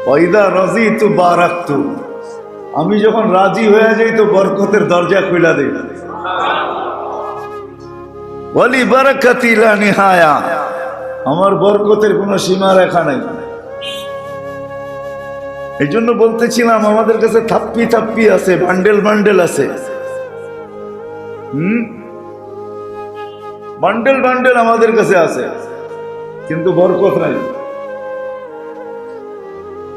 ওয়াইদা রাজিতু বারাকতু, আমি যখন রাজি হয়ে যাই তো বরকতের দরজা খুলে দেই। ওয়ালি বারাকাতি লা নিহায়া, আমার বরকতের কোনো সীমা রেখা নাই। এই জন্য বলতেছিলাম আমাদের কাছে থাপ্পি থাপ্পি আছে, বান্ডেল বান্ডেল আছে, বান্ডেল বান্ডেল আমাদের কাছে আছে, কিন্তু বরকত নাই।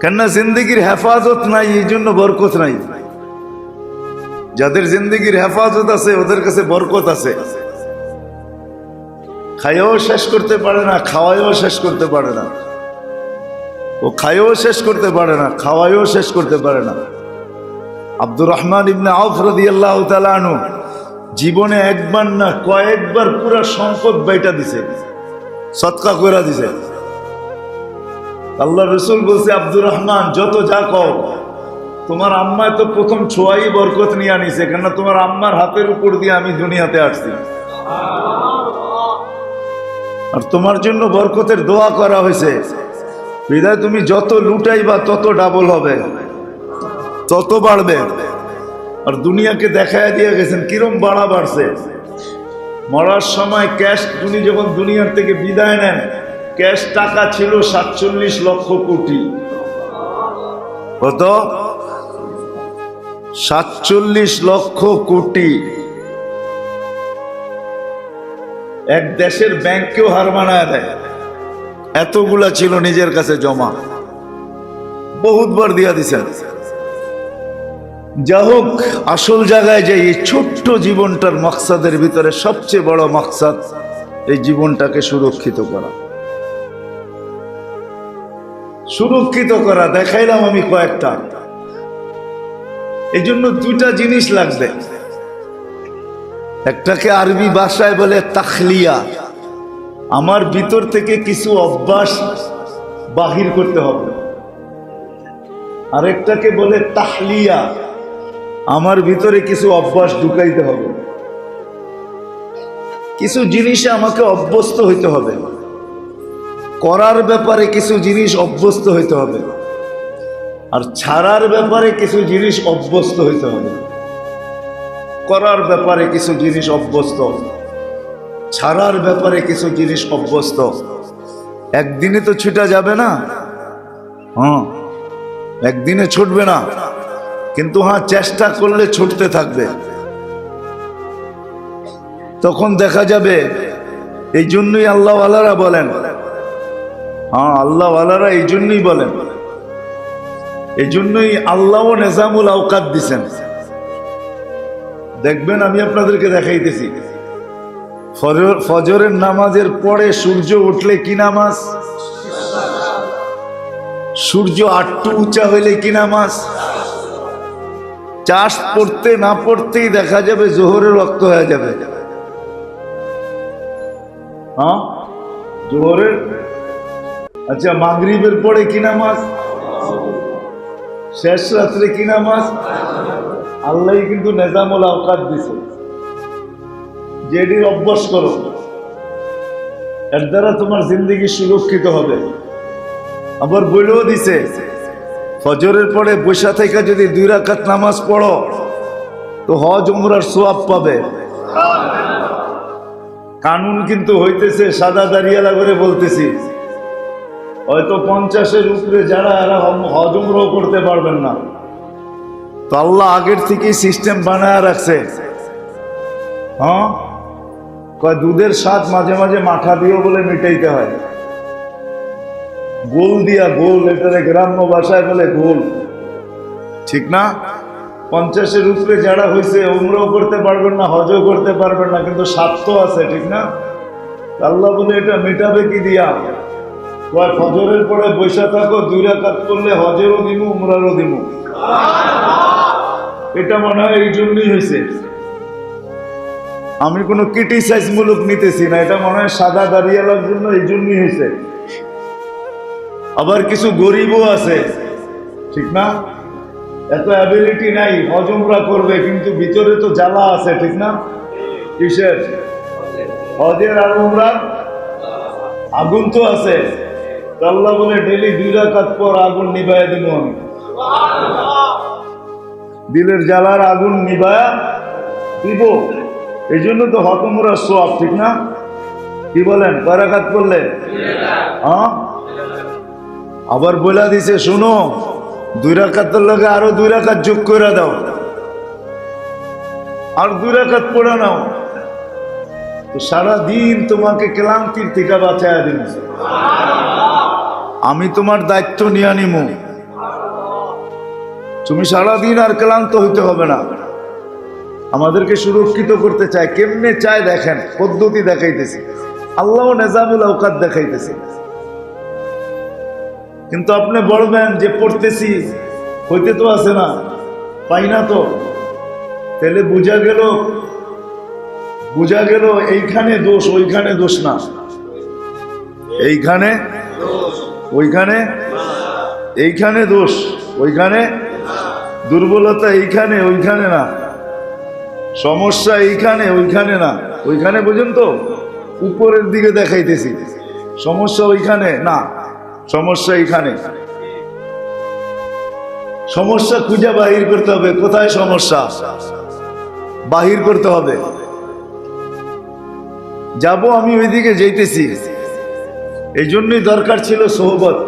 কেননা জিন্দগির হেফাজত নাই, এই জন্য বরকত নাই। যাদের জিন্দগির হেফাজত আছে ওদের কাছে বরকত আছে। খাইও শেষ করতে পারে না, খাওয়াইও শেষ করতে পারে না। ও খাইও শেষ করতে পারে না, খাওয়াইও শেষ করতে পারে না। আব্দুর রহমান ইবনে আউফ রাদিয়াল্লাহু তাআলা আনহু জীবনে একবার না কয়েকবার পুরা সম্পদ বাইটা দিছে, সদকা করে দিছে। আল্লাহ রসুল বলছে, আব্দুর রহমান যত যা কও, তোমার আম্মায় তো প্রথম ছোঁয়াই বরকত নিয়ে আনিছে, কেননা তোমার আম্মার হাতের উপর দিয়ে আমি দুনিয়াতে আসছি, আর তোমার জন্য বরকতের দোয়া করা হয়েছে। বিধায় তুমি যত লুটাইবা তত ডাবল হবে, তত বাড়বে। আর দুনিয়াকে দেখায় দিয়ে গেছেন কিরম বাড়া বাড়ছে। মরার সময় ক্যাশ, উনি যখন দুনিয়ার থেকে বিদায় নেন, ক্যাশ টাকা ছিল 47 লক্ষ কোটি। কত? 47 লক্ষ কোটি। এক দেশের ব্যাংকেও হার মানায় দেয়, এতগুলা ছিল নিজের কাছে জমা, বহুতবার দিয়া দিছেন। যা হোক, আসল জায়গায় যাই, এই ছোট্ট জীবনটার মকসাদের ভিতরে সবচেয়ে বড় মকসাদ এই জীবনটাকে সুরক্ষিত করা। সুরক্ষিত করা দেখাইলাম আমি কয়েকটা। এই জন্য দুটা জিনিস লাগবে। একটাকে আরবি ভাষায় বলে তাখলিয়া, আমার ভিতর থেকে কিছু অভ্যাস বাহির করতে হবে। আরেকটাকে বলে তাহলিয়া, আমার ভিতরে কিছু অভ্যাস ঢুকাইতে হবে। কিছু জিনিসে আমাকে অভ্যস্ত হইতে হবে, করার ব্যাপারে কিছু জিনিস অভ্যস্ত হইতে হবে, আর ছাড়ার ব্যাপারে কিছু জিনিস অভ্যস্ত হইতে হবে। করার ব্যাপারে কিছু জিনিস অভ্যস্ত, ছাড়ার ব্যাপারে কিছু জিনিস অভ্যস্ত। একদিনে তো ছুটা যাবে না, একদিনে ছুটবে না, কিন্তু চেষ্টা করলে ছুটতে থাকবে। তখন দেখা যাবে। এই জন্যই আল্লাহওয়ালারা বলেন, আল্লাহওয়ালারা এই জন্যই বলেন, এই জন্যই আল্লাহও নিজামুল আওকাত দিছেন। দেখবেন, আমি আপনাদেরকে দেখাইতেছি, ফজরের নামাজের পরে সূর্য উঠলে কি নামাজ, সূর্য আটটু উঁচা হইলে কি নামাজ, চাষ পড়তে না পড়তেই দেখা যাবে জোহরের রক্ত হয়ে যাবে। জোহরের, আচ্ছা মাগরিবের পরে কি নামাজ, শেষ রাত্রে কি নামাজ। আল্লাহ কিন্তু নিজামুল আওকাত দিছে, যেটির অভ্যাস করো, এর দ্বারা তোমার জিন্দেগি সুরক্ষিত হবে। আবার বলেও দিছে, ফজরের পরে বসা থেকে যদি 2 রাকাত নামাজ পড়ো তো হজ উমরার সওয়াব পাবে। কানুন কিন্তু হইতেছে, সাদা দাঁড়িয়ালা করে বলতেছি, হয়তো 50-এর উপরে যারা এরা হজ উমরাও করতে পারবেন না। তো আল্লাহ আগের থেকেই সিস্টেম বানায় রাখছে। দুধের স্বাদ মাঝে মাঝে মাঠা দিয়েও বলে মিটাইতে হয়, গোল দিয়া, গোল, এটারে গ্রাম্য ভাষায় বলে গোল, ঠিক না? 50-এর উপরে যারা হয়েছে উমরাও করতে পারবেন না, হজও করতে পারবেন না, কিন্তু স্বাদ তো আছে, ঠিক না? আল্লাহ বলে এটা মিটাবে কি দিয়া? ফজরের পরে বৈশা থাকো, 2 রাকাত করলে হজেরও দিমু, উমরারও দিমু। এটা মনে হয় এই জন্যই হয়েছে। আমি কোনো ক্রিটিসাইজ মূলক নিতেছি না, এটা মনে হয় সাদা দাঁড়িয়ালার জন্য এই জন্যই হয়েছে। আবার কিছু গরিবও আছে, ঠিক না? এত অ্যাবিলিটি নাই, হজ উমরা করবে, কিন্তু ভিতরে তো জ্বালা আছে, ঠিক না? কিসের? হজের আর উমরার আগুন তো আছে। আল্লাহ বলে ডেলি 2 রাকাত পর আগুন নিভাইয়া দিব আমি। দিলের জ্বালার আগুন নিভায়া দিব। এই জন্য তো হতমুরা সওয়াব, ঠিক না? কি বলেন? কয় রাকাত পড়লে? হ্যাঁ, আবার বলে দিছে শুনো 2 রাকাতের লগে আরো 2 রাকাত যোগ করে দাও, আর 2 রাকাত পড়ে নাও, তো সারাদিন তোমাকে ক্লান্তির থেকে বাঁচায়া দিন। আমি তোমার দায়িত্ব নিয়ে নিমু, তুমি সারাদিন আর ক্লান্ত হইতে হবে না। আমাদেরকে সুরক্ষিত করতে চায়, কেমনে চায় দেখেন, পদ্ধতি দেখাইতেছি, আল্লাহ নেজামুল আওকাত দেখাইতেছে। কিন্তু আপনি বলবেন যে পড়তেছি, হইতে তো আছে না, পাই না তো, তাহলে বোঝা গেল এইখানে দোষ, ওইখানে দোষ না, এইখানে এইখানে দোষ, ওইখানে দুর্বলতা, এইখানে ওইখানে না, সমস্যা এইখানে ওইখানে না, ওইখানে বুঝুন তো, উপরের দিকে দেখাইতেছি, সমস্যা ওইখানে না, সমস্যা এইখানে। সমস্যা খুঁজে বাহির করতে হবে, কোথায় সমস্যা বাহির করতে হবে। যাব আমি ওইদিকে যাইতেছি, এই জন্যই দরকার ছিল সোহবত,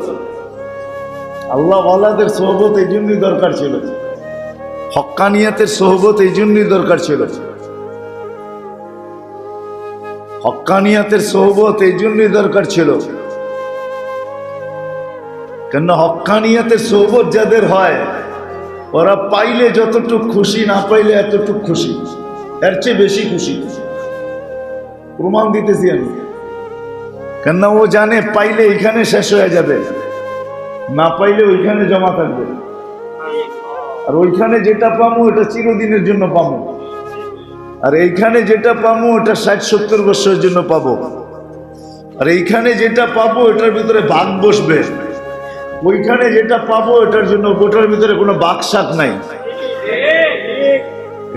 আল্লাহ ওয়ালাদের সোহবত এই জন্যই দরকার ছিল, হক্কানিয়াতের সোহবত এই জন্যই দরকার ছিল, হক্কানিয়াতের সোহবত এই জন্যই দরকার ছিল। কেন হক্কানিয়াতের সোহবত যাদের হয়, ওরা পাইলে যতটুক খুশি, না পাইলে এতটুক খুশি, এর চেয়ে বেশি খুশি। প্রমাণ দিতেছি আমি, কেন ও জানে পাইলে এখানে শেষ হয়ে যাবে, না পাইলে ওইখানে জমা থাকবে, আর ওইখানে যেটা পাবো এটা চিরদিনের জন্য পাবো, আর এইখানে যেটা পাবো ওটা 60-70 বছরের জন্য পাবো, আর এইখানে যেটা পাবো এটার ভিতরে ভাগ বসবে, ওইখানে যেটা পাবো এটার জন্য ওটার ভিতরে কোনো বাকশাক নাই।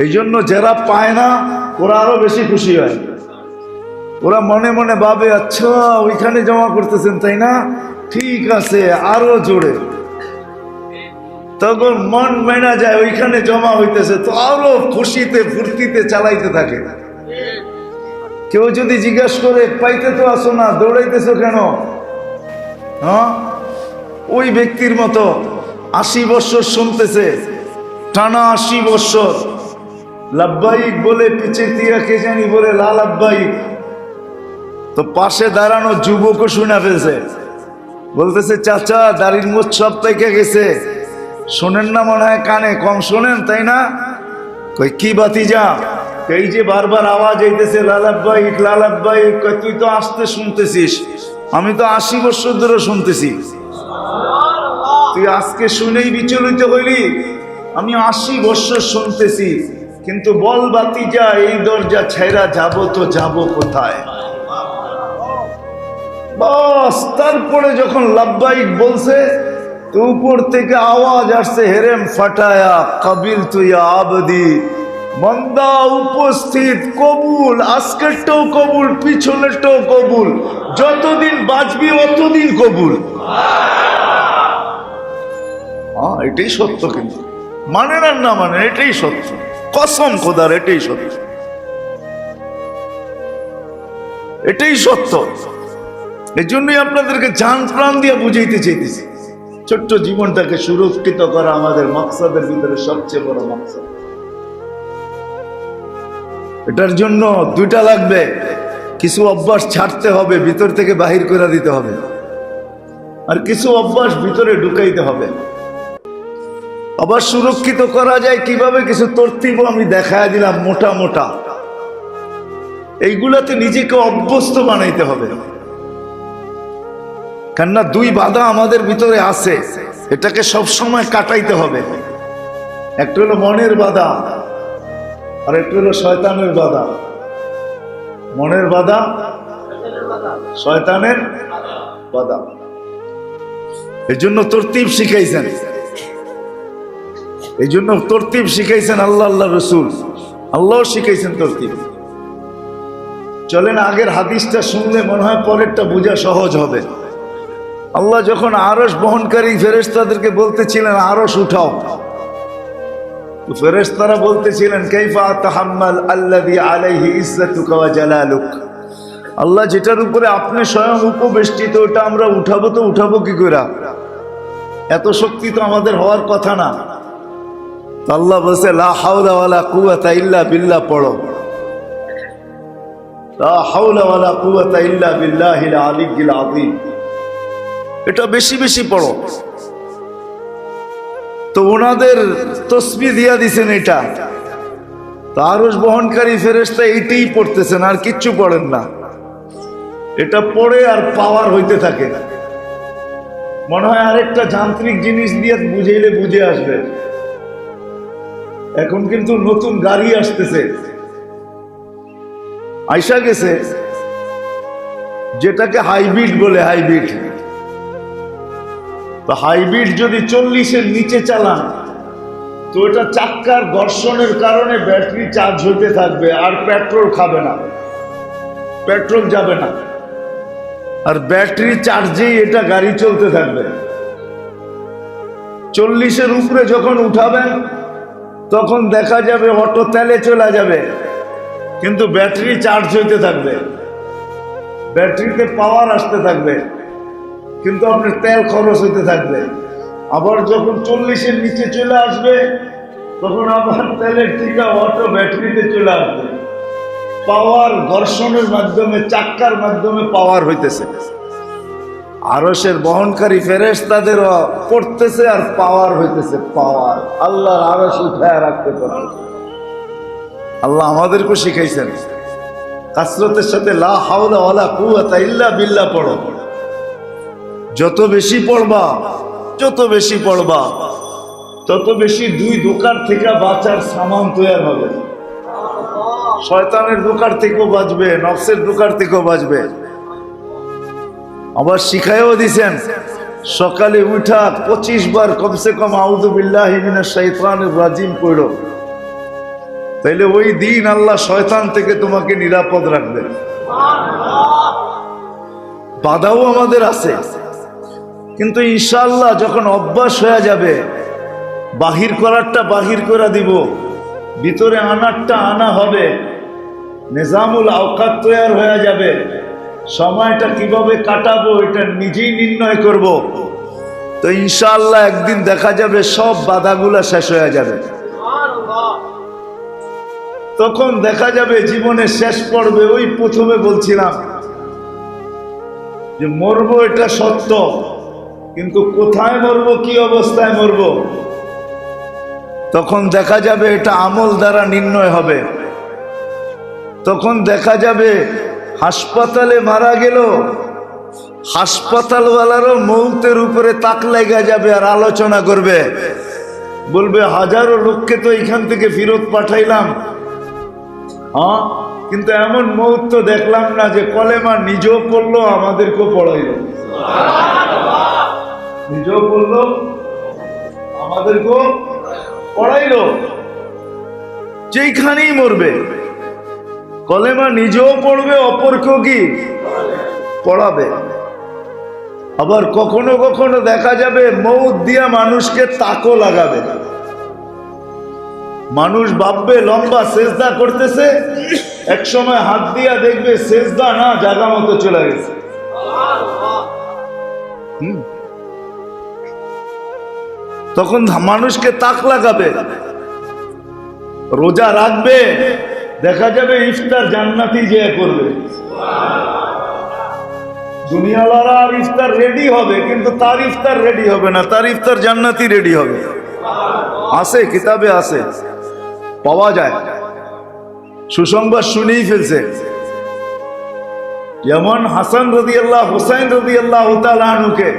এই জন্য যারা পায় না ওরা আরো বেশি খুশি হয়, ওরা মনে মনে ভাবে আচ্ছা ওইখানে জমা করতেছেন তাই না, ঠিক আছে আরো জোরে, তখন মন মেনা যায় ওইখানে জমা হইতেছে, তো আরো খুশিতে ফুর্তিতে চালাইতে থাকে। কেউ যদি জিজ্ঞাসা করে পাইতে তো আসো না, দৌড়াইতেছো কেন, হ্যাঁ, ওই ব্যক্তির মতো 80 বছর শুনতেছে, টানা 80 বছর লাব্বাইক বলে পিছের দিয়া কে জানি বলে লা লাব্বাইক, তো পাশে দাঁড়ানো যুবকও শুনে ফেলছে, বলতেছে চাচা দাড়ির মোচ সব পেকে গেছে, শোনেন না মনে হয়, কানে কম শোনেন তাই না? কই কি বাতিজা, এই যে বারবার আওয়াজ আইতেছে লালাব্বাইক লালাব্বাইক, কই তুই তো আসতে শুনতেছিস, আমি তো 80 বছর ধরে শুনতেছি, তুই আজকে শুনেই বিচলিত হইলি, আমি 80 বছর শুনতেছি, কিন্তু বল বাতিজা এই দরজা ছেড়া যাব তো যাব কোথায়? বাস তারপরে যখন লাব্বাইক বলছে তো উপর থেকে আওয়াজ আসছে, হেরেম ফাটায়া কাবিল তুই আবদি, মন্দা উপস্থিত, কবুল, আজকেরটাও কবুল, পিছনেরটাও কবুল, যতদিন বাঁচবি অতদিন কবুল। এটাই সত্য, কিন্তু মানে না মানে এটাই সত্য, কসম খোদার এটাই সত্য, এটাই সত্য। এই জন্যই আপনাদেরকে জান প্রাণ দিয়ে বুঝাইতে চাইতেছি, ছোট্ট জীবনটাকে সুরক্ষিত করা আমাদের মাকসাদের ভিতরে সবচেয়ে বড় মাকসাদ। এটার জন্য 2টা লাগবে, কিছু অভ্যাস ছাড়তে হবে, ভিতর থেকে বাহির করে দিতে হবে, আর কিছু অভ্যাস ভিতরে ঢুকাইতে হবে। আবার সুরক্ষিত করা যায় কিভাবে, কিছু তরতিব আমি দেখায় দিলাম মোটা মোটা, এইগুলাতে নিজেকে অভ্যস্ত বানাইতে হবে। কেননা 2 বাধা আমাদের ভিতরে আছে, এটাকে সব সময় কাটাইতে হবে। একটা হলো মনের বাধা, আর একটা হলো শয়তানের বাধা। মনের বাধা, শয়তানের বাধা। এই জন্য তরতিব শিখাইছেন, এই জন্য তরতিব শিখাইছেন আল্লাহ রসুল, আল্লাহ শিখাইছেন তরতিব। চলেন আগের হাদিসটা শুনলে মনে হয় পরেরটা বোঝা সহজ হবে। আল্লাহ যখন আরশ বহনকারী ফেরেশতাদেরকে বলতেছিলেন আরশ উঠাও, তো ফেরেশতারা বলতেছিলেন কাইফা আতাহাম্মাল আল্লাযী আলাইহি ইজ্জাতুকা ওয়া জালালুক, আল্লাহ যেটার উপরে আপনি স্বয়ং উপবেষ্টিত ওটা আমরা উঠাবো তো উঠাবো কি করে? এত শক্তি তো আমাদের হওয়ার কথা না। তো আল্লাহ বলছে লা হাওলা ওয়ালা কুওয়াতা ইল্লা বিল্লাহ, পড়ো লা হাওলা ওয়ালা কুওয়াতা ইল্লা বিল্লাহিল আলিয়্যিল আযীম, এটা বেশি বেশি পড়ো। তো ওনাদের তসবিহ দিয়া দিছেন এটা, তো আরশ বহনকারী ফেরেশতা এইটাই পড়তেছেন, আর কিচ্ছু পড়েন না। এটা পড়ে আর পাওয়ার হইতে থাকে। মনে হয় আরেকটা যান্ত্রিক জিনিস দিয়ে বুঝাইলে বুঝে আসবে। এখন কিন্তু নতুন গাড়ি আসতেছে, আইসা গেছে, যেটাকে হাইব্রিড বলে। হাইব্রিড, তো হাইব্রিড যদি 40-এর নিচে চালান তো এটা চাক্কার ঘর্ষণের কারণে ব্যাটারি চার্জ হইতে থাকবে, আর পেট্রোল খাবে না, পেট্রোল যাবে না, আর ব্যাটারি চার্জেই এটা গাড়ি চলতে থাকবে। 40-এর উপরে যখন উঠাবেন তখন দেখা যাবে অটো তেলে চলে যাবে, কিন্তু ব্যাটারি চার্জ হইতে থাকবে, ব্যাটারিতে পাওয়ার আসতে থাকবে, কিন্তু আপনার তেল খরচ হইতে থাকবে। আবার যখন 40-এর নিচে চলে আসবে তখন আবার তেলের থেকে অটো ব্যাটারিতে চলে আসবে। পাওয়ার ঘর্ষণের মাধ্যমে, চাক্কার মাধ্যমে পাওয়ার হইতেছে। আরশের বহনকারী ফেরেশতাদেরও পড়তেছে আর পাওয়ার হইতেছে, পাওয়ার। আল্লাহর আরশ উঠায় রাখতে পারে। আল্লাহ আমাদেরকে শিখাইছেন কাসরতের সাথে লা হাওলা ওয়ালা কুওয়াতা ইল্লা বিল্লাহ পড়ো। যত বেশি পড়বা, যত বেশি পড়বা, তত বেশি দুই দোকান থেকে বাঁচার সামান তৈরি হবে। শয়তানের দোকান থেকেও বাঁচবে, নফসের দোকান থেকেও বাঁচবে। আবার শিখাইও দিছেন সকালে উঠা 25 বার কমসে কম আউযু বিল্লাহি মিনাশ শাইতানির রাজিম পড়ো, তাইলে ওই দিন আল্লাহ শয়তান থেকে তোমাকে নিরাপদ রাখবে। বাধাও আমাদের আছে, কিন্তু ইনশাআল্লাহ যখন অভ্যাস হয়ে যাবে, বাহির করারটা বাহির করে দিব, ভিতরে আনারটা আনা হবে, নিজামুল আওকাত তৈরি হয়ে যাবে, সময়টা কিভাবে কাটাবো এটা নিজেই নির্ণয় করব। তো ইনশাআল্লাহ একদিন দেখা যাবে সব বাধাগুলা শেষ হয়ে যাবে। তখন দেখা যাবে জীবনের শেষ পর্বে ওই প্রথমে বলছিলাম যে মরবো এটা সত্য, কিন্তু কোথায় মরবো, কি অবস্থায় মরবো, তখন দেখা যাবে এটা আমল দ্বারা নির্ণয় হবে। তখন দেখা যাবে হাসপাতালে মারা গেল, হাসপাতালওয়ালারও মৌতের উপরে তাক লাগা যাবে আর আলোচনা করবে, বলবে হাজারো লোককে তো এখান থেকে ফেরত পাঠাইলাম, হ্যাঁ, কিন্তু এমন মৌত তো দেখলাম না যে কলেমা নিজেও পড়লো আমাদেরকেও পড়াইলো, নিজেও পড়লো আমাদেরকেও পড়াইলো। যেখানেই মরবে কলেমা নিজেও পড়বে, অপরকেও কি পড়াবে। আবার কখনো কখনো দেখা যাবে মৌত দিয়া মানুষকে তাকও লাগাবে। মানুষ ভাববে লম্বা সেজদা করতেছে, এক সময় হাত দিয়া দেখবে সেজদা না, জায়গা মতো চলে গেছে। তখন মানুষকে তাক লাগাবে। রোজা রাখবে, দেখা যাবে ইফতার জান্নাতি যে করবে। দুনিয়াওয়ালা আর ইফতার রেডি হবে, কিন্তু তার ইফতার রেডি হবে না, তার ইফতার জান্নাতি রেডি হবে। আছে, কিতাবে আছে, পাওয়া যায়। সুসংবাদ শুনেই ফেলছে। যেমন হাসান রাদিয়াল্লাহু, হুসাইন রাদিয়াল্লাহু তাআলা আনহুকে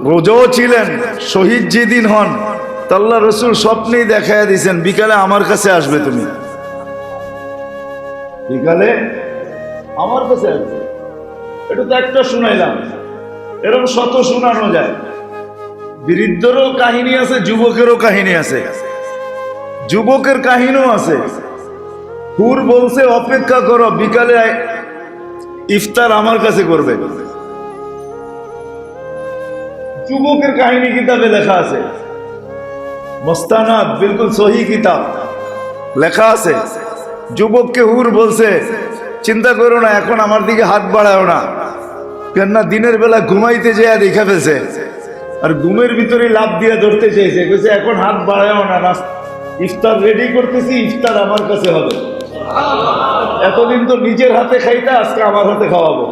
রোজাও ছিলেন, শহীদ যেদিন হন আল্লাহ রসুল স্বপ্নেই দেখাইয়া দিয়েছেন বিকালে আমার কাছে আসবে, তুমি বিকালে আমার কাছে আসবে। এটা তো একটা শুনাইলাম, এরকম শত শোনানো যায়। বৃদ্ধরও কাহিনী আছে, যুবকেরও কাহিনী আছে, যুবকের কাহিনীও আছে। হুর বলছে অপেক্ষা করো, বিকালে ইফতার আমার কাছে করবে। যুবকের কাহিনী কিতাবে লেখা আছে। মুস্তানাদ বিলকুল সহি কিতাব, লেখা আছে যুবককে হুর বলছে চিন্তা করো না, এখন আমার দিকে হাত বাড়াও না, কেননা দিনের বেলা ঘুমাইতে যেয়ে দেখে ফেলছে আর ঘুমের ভিতরে লাভ দিয়ে ধরতে চেয়েছে, বলছে এখন হাত বাড়াও না, ইফতার রেডি করতেছি, ইফতার আমার কাছে হবে। এতদিন তো নিজের হাতে খাইতে, আজকে আমার হাতে খাওয়াবো।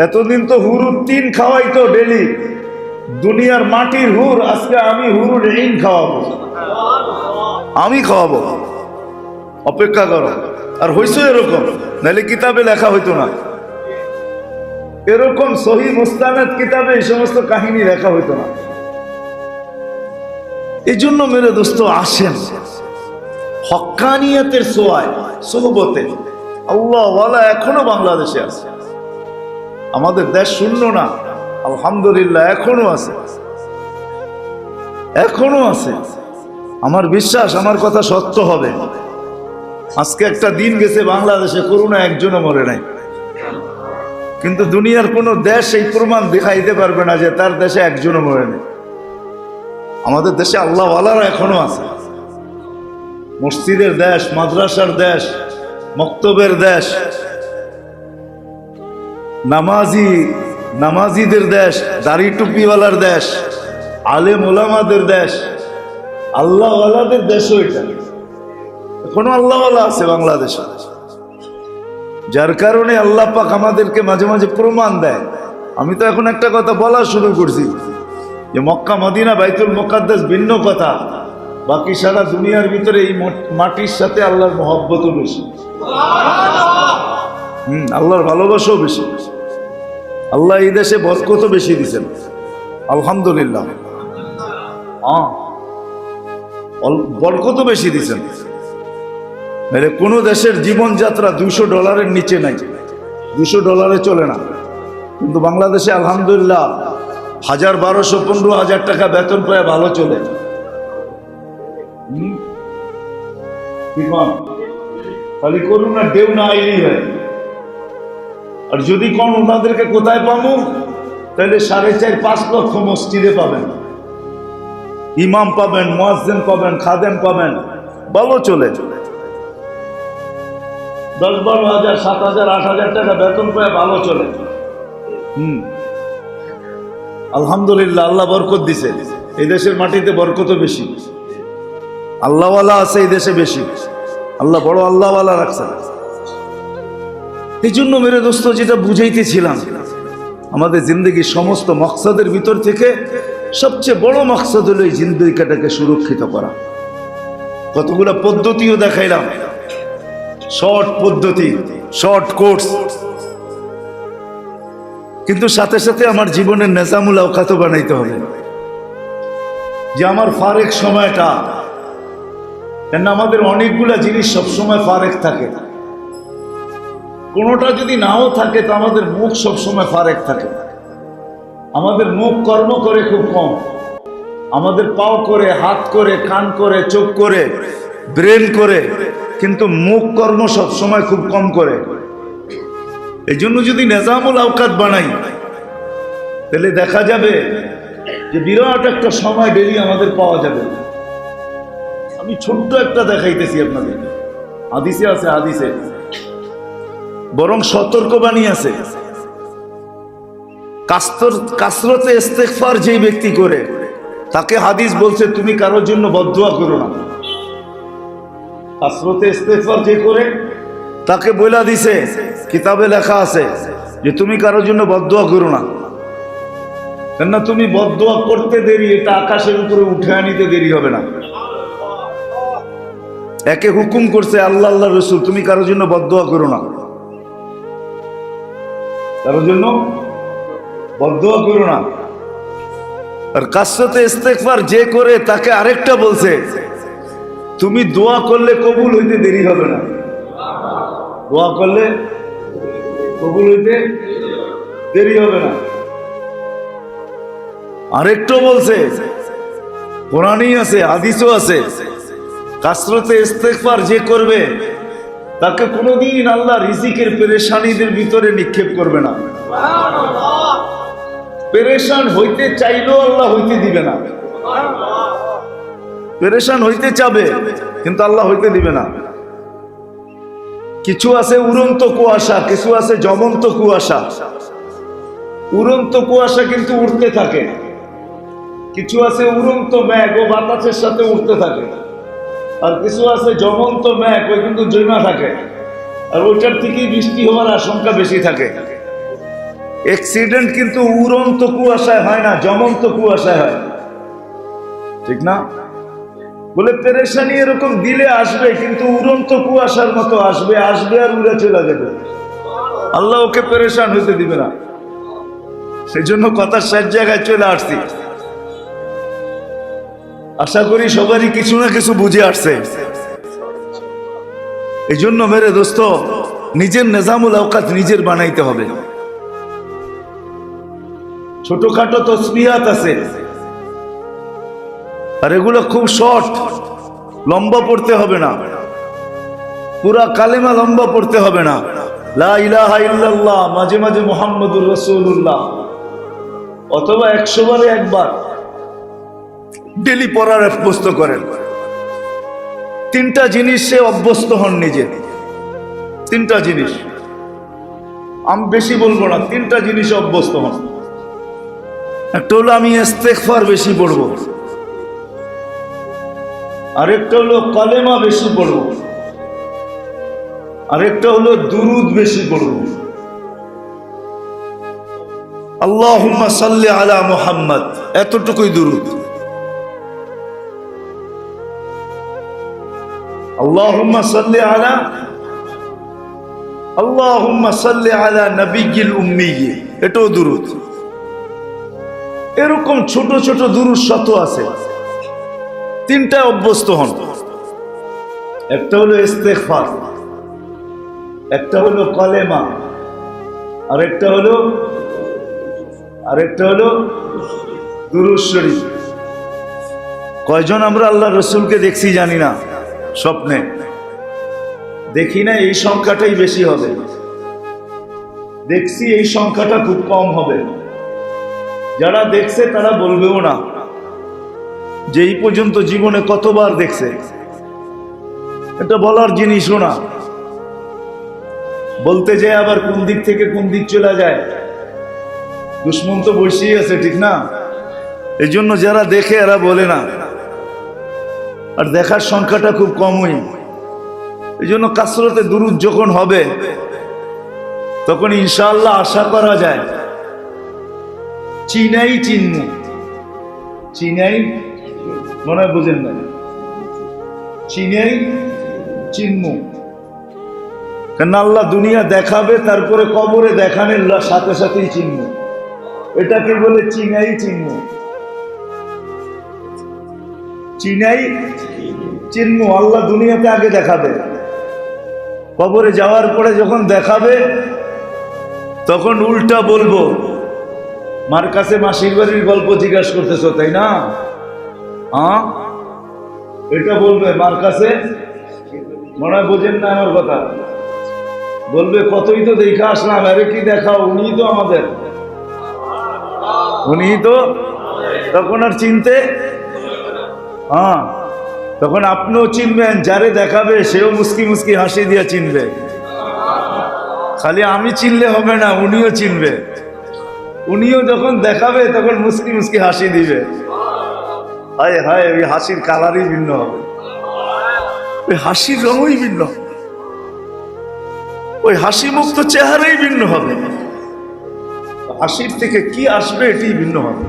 এতদিন তো হুরুর তিন খাওয়াইতো ডেলি, দুনিয়ার মাটির হুর, আজকে আমি হুরুর ইন খাওয়াবো, আমি খাওয়াবো। অপেক্ষা করো। আর হইছো এরকম, নাহলে কিতাবে লেখা হইতো না। এরকম সহি মুস্তানাদ কিতাবে এই সমস্ত কাহিনী লেখা হইতো না। এই জন্য মেরে দোস্ত আসেন হক্কানিয়াতের সোয়ায় সোহবতে, আল্লাহ ওয়ালা এখনো বাংলাদেশে আছে। আমাদের দেশ শূন্য না, আলহামদুলিল্লাহ এখনো আছে, এখনো আছে। আমার বিশ্বাস আমার কথা সত্য হবে। আজকে একটা দিন গেছে বাংলাদেশে করোনা একজনও মরে নাই, কিন্তু দুনিয়ার কোন দেশ এই প্রমাণ দেখাইতে পারবে না যে তার দেশে একজনও মরে নেই। আমাদের দেশে আল্লাহ ওয়ালারা এখনো আছে। মসজিদের দেশ, মাদ্রাসার দেশ, মক্তবের দেশ, নামাজিদের দেশ, দাড়ি টুপিওয়ালার দেশ, আলেম ওলামাদের দেশ, আল্লাহ ওয়ালাদের দেশ। ওইটা এখনো আল্লাহ ওয়ালা আছে বাংলাদেশে, যার কারণে আল্লাহ পাক আমাদেরকে মাঝে মাঝে প্রমাণ দেয়। আমি তো এখন একটা কথা বলা শুরু করছি যে মক্কা মদিনা বাইতুল মুকাদ্দাস ভিন্ন কথা, বাকি সারা দুনিয়ার ভিতরে এই মাটির সাথে আল্লাহর মহব্বতও বেশি, আল্লাহর ভালোবাসাও বেশি। আল্লাহ এই দেশে বরকতও বেশি দিচ্ছেন, আলহামদুলিল্লাহ। বরকতও বেশি দিচ্ছেন। কোনো দেশের জীবনযাত্রা $200 নিচে নাই, $200 চলে না, কিন্তু বাংলাদেশে আলহামদুলিল্লাহ 1000, 1200, 15,000 টাকা বেতন পায় ভালো চলে। খালি করুন না, দেও না আইলেই হয়। আর যদি কোন ওনাদেরকে কোথায় পাবো, তাহলে 4.5-5 লক্ষ মসজিদে পাবেন, ইমাম পাবেন, মুয়াজ্জিন পাবেন, খাদেম পাবেন, ভালো চলে। 10-12,000, 7,000, 8,000 টাকা বেতন পায় ভালো চলে। আলহামদুলিল্লাহ, আল্লাহ বরকত দিছে। এই দেশের মাটিতে বরকতও বেশি, আল্লাহওয়ালা আছে এই দেশে বেশি, আল্লাহ বড় আল্লাহওয়ালা রাখছে। এই জন্য মেরে দোস্ত যেটা বুঝাইতেছিলাম, আমাদের জিন্দগির সমস্ত মকসদের ভিতর থেকে সবচেয়ে বড় মকসদ হলো এই জিন্দগিটাকে সুরক্ষিত করা। কতগুলো পদ্ধতিও দেখাইলাম, শর্ট পদ্ধতি, শর্ট কোর্স, কিন্তু সাথে সাথে আমার জীবনের নেজামুল আওকাতও বানাইতে হবে, যে আমার ফারেক সময়টা, কেন আমাদের অনেকগুলা জিনিস সবসময় ফারেক থাকে, কোনোটা যদি নাও থাকে তো আমাদের মুখ সবসময় ফারেক থাকে। আমাদের মুখ কর্ম করে খুব কম, আমাদের পাও করে, হাত করে, কান করে, চোখ করে, ব্রেন করে, কিন্তু মুখ কর্ম সবসময় খুব কম করে। এই জন্য যদি নেজামুল আওকাত বানাই, তাহলে দেখা যাবে যে বিরাট একটা সময় ডেলি আমাদের পাওয়া যাবে। আমি ছোট্ট একটা দেখাইতেছি আপনাদের, হাদিসে আছে, হাদিসে বরং সতর্কবাণী আছে। কাসরতে ইস্তেগফার যেই ব্যক্তি করে, তাকে হাদিস বলছে তুমি কারোর জন্য বদদুয়া করো না। কাসরতে ইস্তেগফার যে করে, তাকে বইলা দিছে, কিতাবে লেখা আছে যে তুমি কারোর জন্য বদদুয়া করো না, কেননা তুমি বদদুয়া করতে দেরি, এটা আকাশের উপরে উঠে আনিতে দেরি হবে না। একে হুকুম করছে আল্লাহ, আল্লাহ রসুল, তুমি কারোর জন্য বদদুয়া করো না, কারোর জন্য বদদুয়া করো না। আর কাসরতে ইস্তেগফার যে করে, তাকে আরেকটা বলছে তুমি দোয়া করলে কবুল হইতে দেরি হবে না, দোয়া করলে কবুল হইতে দেরি হবে না। আরেকটা বলছে, কোরআনই আছে, হাদিসও আছে, কাসরতে ইস্তেগফার যে করবে তাকে কোনোদিন আল্লাহ রিজিকের পেরেশানিদের ভিতরে নিক্ষেপ করবে না। পেরেশান হইতে চাইলেও আল্লাহ হইতে দিবে না। পেরেশান হইতে চাবে, কিন্তু আল্লাহ হইতে দিবে না। কিছু আছে উড়ন্ত কুয়াশা, কিছু আছে জমন্ত কুয়াশা। উড়ন্ত কুয়াশা কিন্তু উড়তে থাকে, কিছু আছে উড়ন্ত মেঘ ও বাতাসের সাথে উড়তে থাকে, আর কিছু আছে জমন্ত মেঘ, ওই কিন্তু জমা থাকে, আর ওইটার থেকেই বৃষ্টি হওয়ার আশঙ্কা বেশি থাকে। অ্যাক্সিডেন্ট কিন্তু উড়ন্ত কুয়াশায় হয় না, জমন্ত কুয়াশায় হয়, ঠিক না? বলে পেরেশানি এরকম দিলে আসবে, কিন্তু উড়ন্ত কুয়াশার মতো আসবে, আসবে আর উড়ে চলে যাবে। আল্লাহ ওকে পেরেশান হইতে দিবে না। সেই জন্য কথা শেষ জায়গায় চলে আসছি। আশা করি সবারই কিছু না কিছু বুঝে আসছে। এই জন্য মেরে দোস্ত, নিজের নিজামুল আওকাত নিজের বানাইতে হবে। ছোটখাটো তসবিহাত আছে, আর এগুলো খুব শর্ট, লম্বা পড়তে হবে না, পুরা কালেমা লম্বা পড়তে হবে না। লা ইলাহা ইল্লাল্লাহ, মাঝে মাঝে মুহাম্মাদুর রাসূলুল্লাহ, অথবা 100 বারে একবার ডেলি পড়ার অভ্যস্ত করেন। 3টা জিনিসে অভ্যস্ত হন নিজে, 3টা জিনিস, আমি বেশি বলবো না, 3টা জিনিসে অভ্যস্ত হন। একটা হলো আমি ইস্তেগফার বেশি পড়বো, আরেকটা হলো কালেমা বেশি পড়বো, আরেকটা হলো দুরুদ বেশি পড়বো। আল্লাহুম্মা সাল্লি আলা মুহাম্মদ, এতটুকুই দুরুদ। আল্লাহুম্মা সাল্লি আলা নবিয়্যিল উম্মি, এটাও দুরুদ। এরকম ছোট ছোট দুরুদ শত আছে, 3টায় অভ্যস্ত হন। একটা হলো ইস্তেগফার, একটা হলো কালেমা, আরেকটা হলো দুরূদ শরীফ। কয়জন আমরা আল্লাহ রসুলকে দেখছি জানি না, স্বপ্নে দেখি না, এই সংখ্যাটাই বেশি হবে। দেখছি এই সংখ্যাটা খুব কম হবে। যারা দেখছে তারা বলবেও না যে এই পর্যন্ত জীবনে কতবার দেখছে, এটা বলার জিনিসও না। বলতে যায় আবার কোন দিক থেকে কোন দিক চলে যায়, দুশ্মন তো বসেই আছে, ঠিক না? এই জন্য যারা দেখে এরা বলে না, আর দেখার সংখ্যাটা খুব কমই। এই জন্য কাসরতে দুরূদ যখন হবে তখন ইনশাআল্লাহ আশা করা যায় চিনাই মনে হয় বুঝেন না, চিনমু। কেন আল্লাহ দুনিয়া দেখাবে, তারপরে কবরে দেখানোর সাথে সাথেই চিনমু। এটাকে বলে চিনমু। আল্লাহ দুনিয়াতে আগে দেখাবে, কবরে যাওয়ার পরে যখন দেখাবে তখন উল্টা বলবো, মার কাছে মাসির বাড়ির গল্প জিজ্ঞাসা করতেছো তাই না? হ্যাঁ, এটা বলবে মার কাছে, মনে হয় বোঝেন না আমার কথা। বলবে কতই তো দেখা আসলাম, আরে কি দেখাও, উনিই তো আমাদের, উনিই তো। তখন আর চিনতে, হ্যাঁ, তখন আপনিও চিনবেন, যারে দেখাবে সেও মুস্কি মুস্কি হাসি দিয়ে চিনবে। খালি আমি চিনলে হবে না, উনিও চিনবে। উনিও যখন দেখাবে তখন মুস্কি মুস্কি হাসি দিবে। হায় হায়, ওই হাসির কালারই ভিন্ন হবে, ওই হাসির রঙই ভিন্ন, ওই হাসি মুক্ত চেহারাই ভিন্ন হবে। হাসির থেকে কি আসবে এটাই ভিন্ন হবে।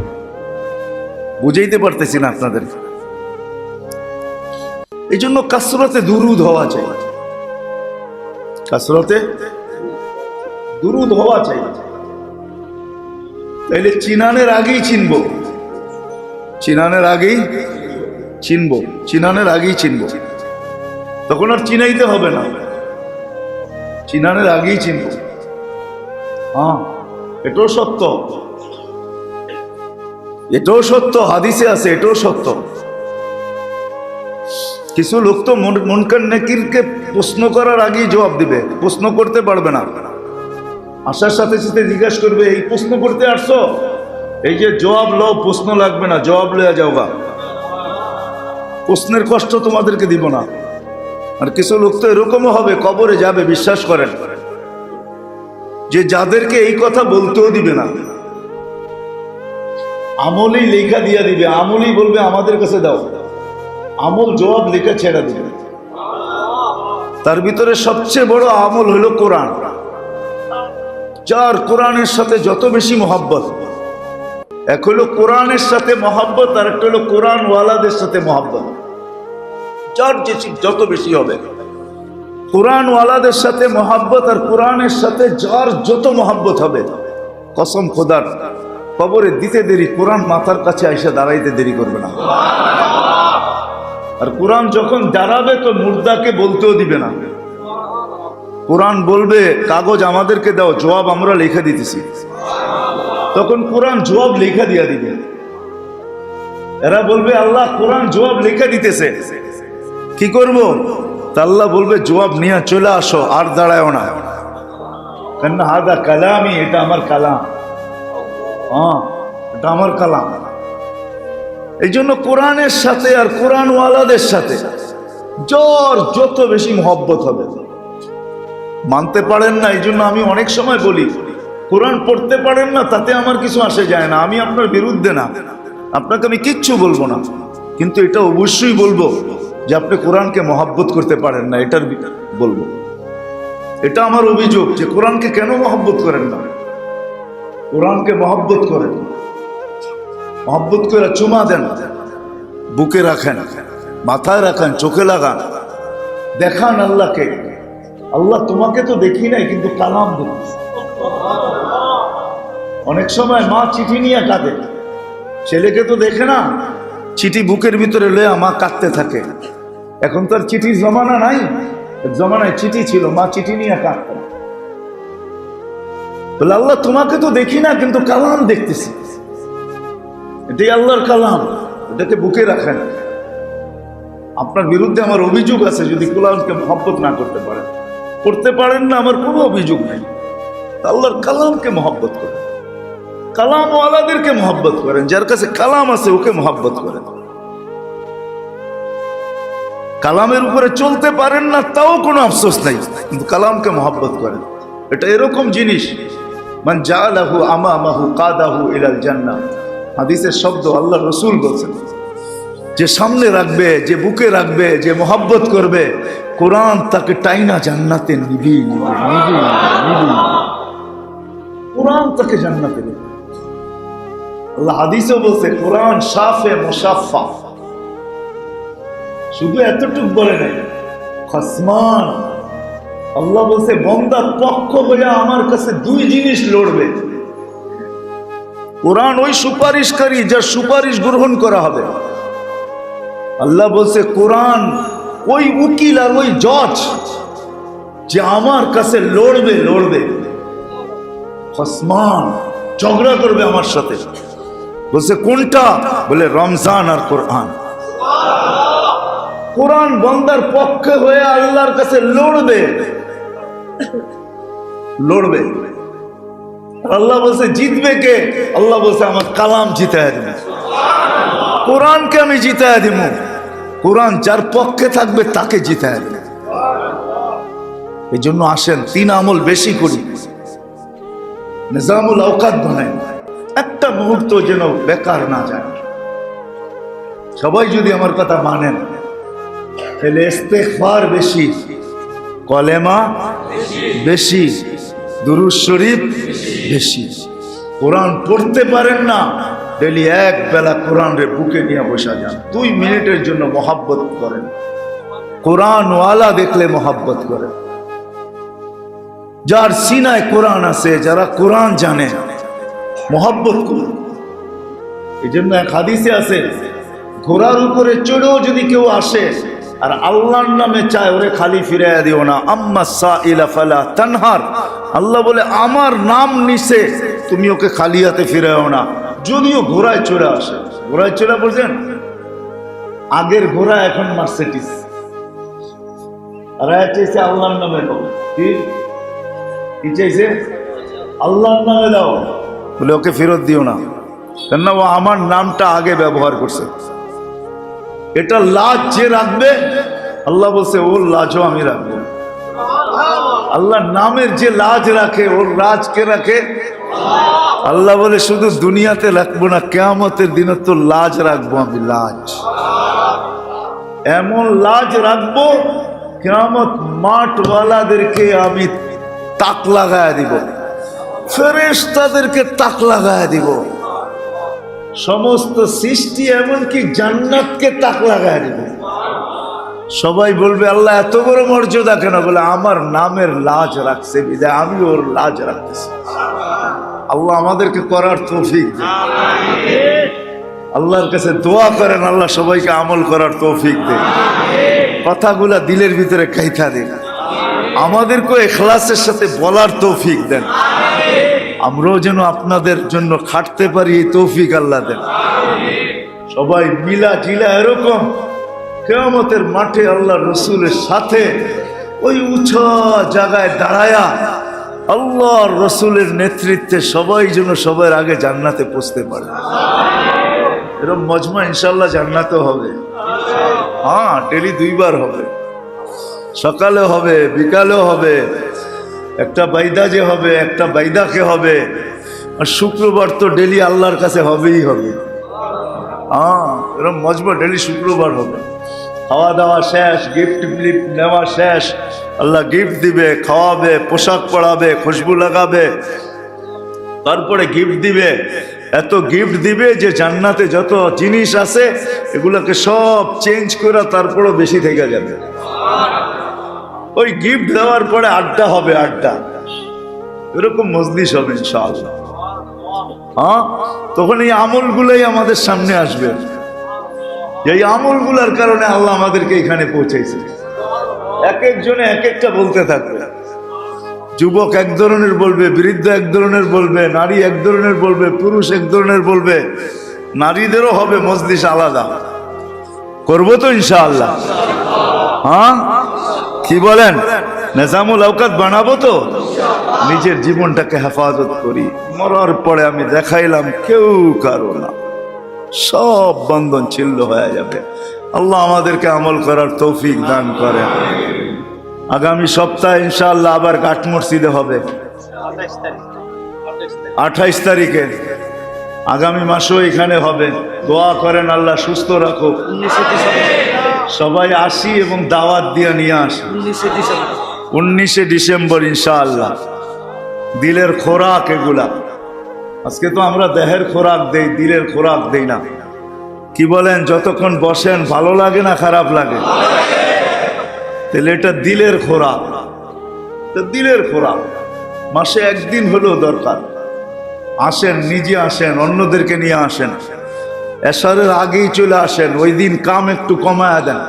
বুঝাইতে পারতেছি না আপনাদের। এই জন্য কাসরতে দুরূদ হওয়া চাই, কাসরতে দুরূদ হওয়া চাই। তাইলে চিনানের আগেই চিনবো, চিনানের আগেই চিনবো, তখন আর চিনাইতে হবে না, চিনানের আগেই চিনবো। হ্যাঁ, এটাও সত্য, হাদিসে আছে, এটাও সত্য। কিছু লোক তো মুনকার নাকিরকে প্রশ্ন করার আগেই জবাব দিবে, প্রশ্ন করতে পারবে না। আসার সাথে সাথে জিজ্ঞাসা করবে, এই প্রশ্ন করতে আসছো, এই যে জবাব লও, প্রশ্ন লাগবে না, জবাব লইয়া যাওগা। প্রশ্নের কষ্ট তোমাদেরকে দিব না। আর কিছু লোক তো এরকমও হবে, কবরে যাবে, বিশ্বাস করেন, যে যাদেরকে এই কথা বলতেও দিবে না, আমলই লেখা দিয়া দিবে, আমলই বলবে আমাদের কাছে দাও, আমল জবাব লেখা ছেড়ে দিবে। তার ভিতরে সবচেয়ে বড় আমল হলো কোরআন। যার কোরআনের সাথে যত বেশি মহব্বত, এক হলো কোরআনের সাথে মহব্বত, আর একটা হলো কোরআন ওয়ালাদের সাথে মহব্বত। যার যত বেশি হবে কোরআন ওয়ালাদের সাথে মহব্বত, আর কোরআনের সাথে যার যত মহব্বত হবে, কসম খোদার, কবরে দিতে দেরি, কোরআন মাথার কাছে এসে দাঁড়াইতে দেরি করবে না। আর কোরআন যখন দাঁড়াবে তো মুর্দাকে বলতেও দিবে না। কোরআন বলবে কাগজ আমাদেরকে দাও, জবাব আমরা লেখা দিতেছি। তখন কোরআন জবাব লেখা দিয়া দিবে। এরা বলবে আল্লাহ কোরআন জবাব লেখা দিতেছে, কি করব? তা আল্লাহ বলবে জবাব নিয়ে চলে আসো, আর দাঁড়ায় না, কেন হাদা কালামি, এটা আমার কালাম, হ্যাঁ এটা আমার কালাম। এই জন্য কোরআনের সাথে আর কোরআন ওয়ালাদের সাথে যার যত বেশি মহব্বত হবে, মানতে পারেন না, এই জন্য আমি অনেক সময় বলি কোরআন পড়তে পারেন না, তাতে আমার কিছু আসে যায় না, আমি আপনার বিরুদ্ধে না, আপনাকে আমি কিচ্ছু বলবো না, কিন্তু এটা অবশ্যই বলবো যে আপনি কোরআনকে মহব্বত করতে পারেন না, এটার বলবো। এটা আমার অভিযোগ যে কোরআনকে কেন মহব্বত করেন না। কোরআনকে মহব্বত করেন, মহব্বত করে চুমা দেন, বুকে রাখেন, মাথায় রাখেন, চোখে লাগান, দেখান আল্লাহকে, আল্লাহ তোমাকে তো দেখি নাই কিন্তু কালাম দেখেছি। অনেক সময় মা চিঠি নিয়ে কাঁদে, ছেলেকে তো দেখে না, চিঠি বুকের ভিতরে লয়ে মা কাঁদতে থাকে। এখন তো আর চিঠির জমানা নাই, জমানায় চিঠি ছিল, মা চিঠি নিয়ে কাঁদতেন। বলে আল্লাহ তোমাকে তো দেখি না কিন্তু কালাম দেখতেছি, এটাই আল্লাহর কালাম, এটাকে বুকে রাখেন। আপনার বিরুদ্ধে আমার অভিযোগ আছে যদি কোরআনকে মহব্বত না করতে পারেন, করতে পারেন না, আমার কোনো অভিযোগ নেই। আল্লাহর কালামকে মহব্বত করেন, কালাম ওয়ালাদেরকে মহব্বত করেন, যার কাছে কালাম আছে ওকে মহব্বত করেন। কালামের উপরে চলতে পারেন না তাও কোনো আফসোস নাই, কিন্তু কালামকে মহব্বত করেন। এটা এরকম জিনিস, মান জাআলাহু আমামাহু কাদাহু ইলাল জান্নাহ, হাদিসের শব্দ, আল্লাহ রসুল বলছেন, যে সামনে রাখবে, যে বুকে রাখবে, যে মহব্বত করবে, কোরআন তাকে টাইনা জান্নাতে নিবি, কোরআন তাকে জান্নাতে নিবি। আল্লাহ হাদিসও বলছে কোরআন শাফে মুশাফফা, শুধু এতটুক বলে নাই, খসমান। আল্লাহ বলছে বন্দার পক্ষ হয়ে আমার কাছে দুই জিনিস লড়বে। কোরআন ওই সুপারিশকারী যার সুপারিশ গ্রহণ করা হবে। আল্লাহ বলছে কোরআন ওই উকিল আর ওই জজ যে আমার কাছে লড়বে, লড়বে, খসমান, ঝগড়া করবে আমার সাথে। বলছে কোনটা? বলে রমজান আর কোরআন। কোরআন বন্দার পক্ষে হয়ে আল্লাহর কাছে লড়বে, লড়বে। আল্লাহ বলছে জিতবে কে? আল্লাহ বলছে আমার কালাম জিতায় দিব, কোরআনকে আমি জিতায় দিব। কোরআন যার পক্ষে থাকবে তাকে জিতায় দিব। এই জন্য আসেন তিন আমল বেশি করি, নিজামুল আওকাত বানাই, একটা মুহূর্ত যেন বেকার না যায়। সবাই যদি আমার কথা মানেন তাহলে ইস্তেগফার বেশি, কলেমা বেশি, দুরূদ শরীফ বেশি। কোরআন পড়তে পারেন না, ডেলি এক বেলা কোরআন রে বুকে নিয়ে বসা যান, 2 মিনিটের জন্য মহাব্বত করেন। কোরআন ওয়ালা দেখলে মহাব্বত করেন। যার সিনায় কোরআন আছে, যারা কোরআন জানে, মহাব্বত করুন। এই জন্য এক হাদিসে আছে, ঘোড়ার উপরে চড়েও যদি কেউ আসে আর আল্লাহর নামে চায়, ওরে খালি ফিরাইয়া দিও না। আম্মা সাইলা ফালা তানহার, আল্লাহ বলে আমার নাম নিছে, তুমি ওকে খালি হাতে ফিরাইও না, যদিও ঘোড়ায় চড়ে আসে। ঘোড়ায় চড়ে বলছেন, আগের ঘোড়া এখন মার্সিডিজ, আর চাইছে আল্লাহর নামে দাও। কি চাইছে? আল্লাহর নামে দাও। বলে ওকে ফেরত দিও না, কেননা ও আমার নামটা আগে ব্যবহার করছে। এটা লাজ যে রাখবে, আল্লাহ বলছে ওর লাজও আমি রাখবো। আল্লাহ নামের যে লাজ রাখে, ওর লাজ কে রাখে? আল্লাহ বলে শুধু দুনিয়াতে রাখবো না, কিয়ামতের দিনে তো লাজ রাখবো আমি। লাজ, এমন লাজ রাখবো, কিয়ামত মাঠওয়ালাদেরকে আমি তাক লাগায় দিব, ফেরেশতাদেরকে তাক লাগায় দিব, সমস্ত সৃষ্টি এমনকি জান্নাতকে তাক লাগায় দিব। সবাই বলবে আল্লাহ এত বড় মর্যাদা কেন? বলে আমার নামের লাজ রাখছে বিদায় আমি ওর লাজ রাখতেছি। আল্লাহ আমাদেরকে করার তৌফিক দেন। আল্লাহর কাছে দোয়া করেন আল্লাহ সবাইকে আমল করার তৌফিক দেন, কথাগুলা দিলের ভিতরে কাইথা দেন, আমাদেরকে ইখলাসের সাথে বলার তৌফিক দেন, আমরাও যেন আপনাদের জন্য খাটতে পারি এই তৌফিক আল্লাহ দেন। সবাই মিলা জিলা এরকম কিয়ামতের মাঠে আল্লাহ রসুলের সাথে ওই উঁচা জায়গায় দাঁড়ায়া আল্লাহর রসুলের নেতৃত্বে সবাই যেন সবার আগে জান্নাতে পৌঁছতে পারে। এরকম মজমা ইনশাল্লাহ জান্নাতে হবে। হ্যাঁ, ডেলি 2 বার হবে, সকালে হবে, বিকালেও হবে, একটা বাইদা যে হবে, একটা বাইদাকে হবে, আর শুক্রবার তো ডেলি আল্লাহর কাছে হবেই হবে। হ্যাঁ, এরকম মজমা ডেলি শুক্রবার হবে। খাওয়া দাওয়া শেষ, গিফট নেওয়া শেষ, আল্লাহ গিফট দিবে, খাওয়াবে, পোশাক পরাবে, খুশবু লাগাবে, তারপরে গিফট দিবে। এত গিফট দিবে যে জান্নাতে যত জিনিস আছে এগুলোকে সব চেঞ্জ করে তারপরও বেশি থেকে যাবে। ওই গিফট দেওয়ার পরে আড্ডা হবে, আড্ডা, এরকম মজলিস হবে ইনশাআল্লাহ। হ্যাঁ, তখন এই আমলগুলোই আমাদের সামনে আসবে। এই আমলগুলোর কারণে আল্লাহ আমাদেরকে এখানে পৌঁছাইছে। এক একজনে এক একটা বলতে থাকবে। যুবক এক ধরনের বলবে, বৃদ্ধ এক ধরনের বলবে, নারী এক ধরনের বলবে, পুরুষ এক ধরনের বলবে। নারীদেরও হবে মজলিস আলাদা, করবো তো ইনশাআল্লাহ। হ্যাঁ, কি বলেন? নিজামুল আওকাত বানাবো তো। নিজের জীবনটাকে হেফাজত করি, মরার পরে আমি দেখাইলাম কেউ কারো না, সব বন্ধন ছিন্ন হয়ে যাবে। আল্লাহ আমাদেরকে আমল করার তৌফিক দান করেন। আগামী সপ্তাহে ইনশাআল্লাহ আবার ঘাট মসজিদে হবে 28 তারিখে। আগামী মাসও এখানে হবে। দোয়া করেন আল্লাহ সুস্থ রাখো। সবাই আসি এবং দাওয়াত দিয়ে নিয়ে আসি 19 ডিসেম্বর ইনশাআল্লাহ। দিলের খোরাক এগুলা। আজকে তো আমরা দেহের খোরাক দেই, দিলের খোরাক দেই না। কি বলেন? যতক্ষণ বসেন ভালো লাগে না খারাপ লাগে? তাহলে এটা দিলের খোরাক, দিলের খোরাক। মাসে একদিন হলেও দরকার। আসেন, নিজে আসেন, অন্যদেরকে নিয়ে আসেন। এশারের আগেই চলে আসেন, ওই দিন কাম একটু কমায়া দেন।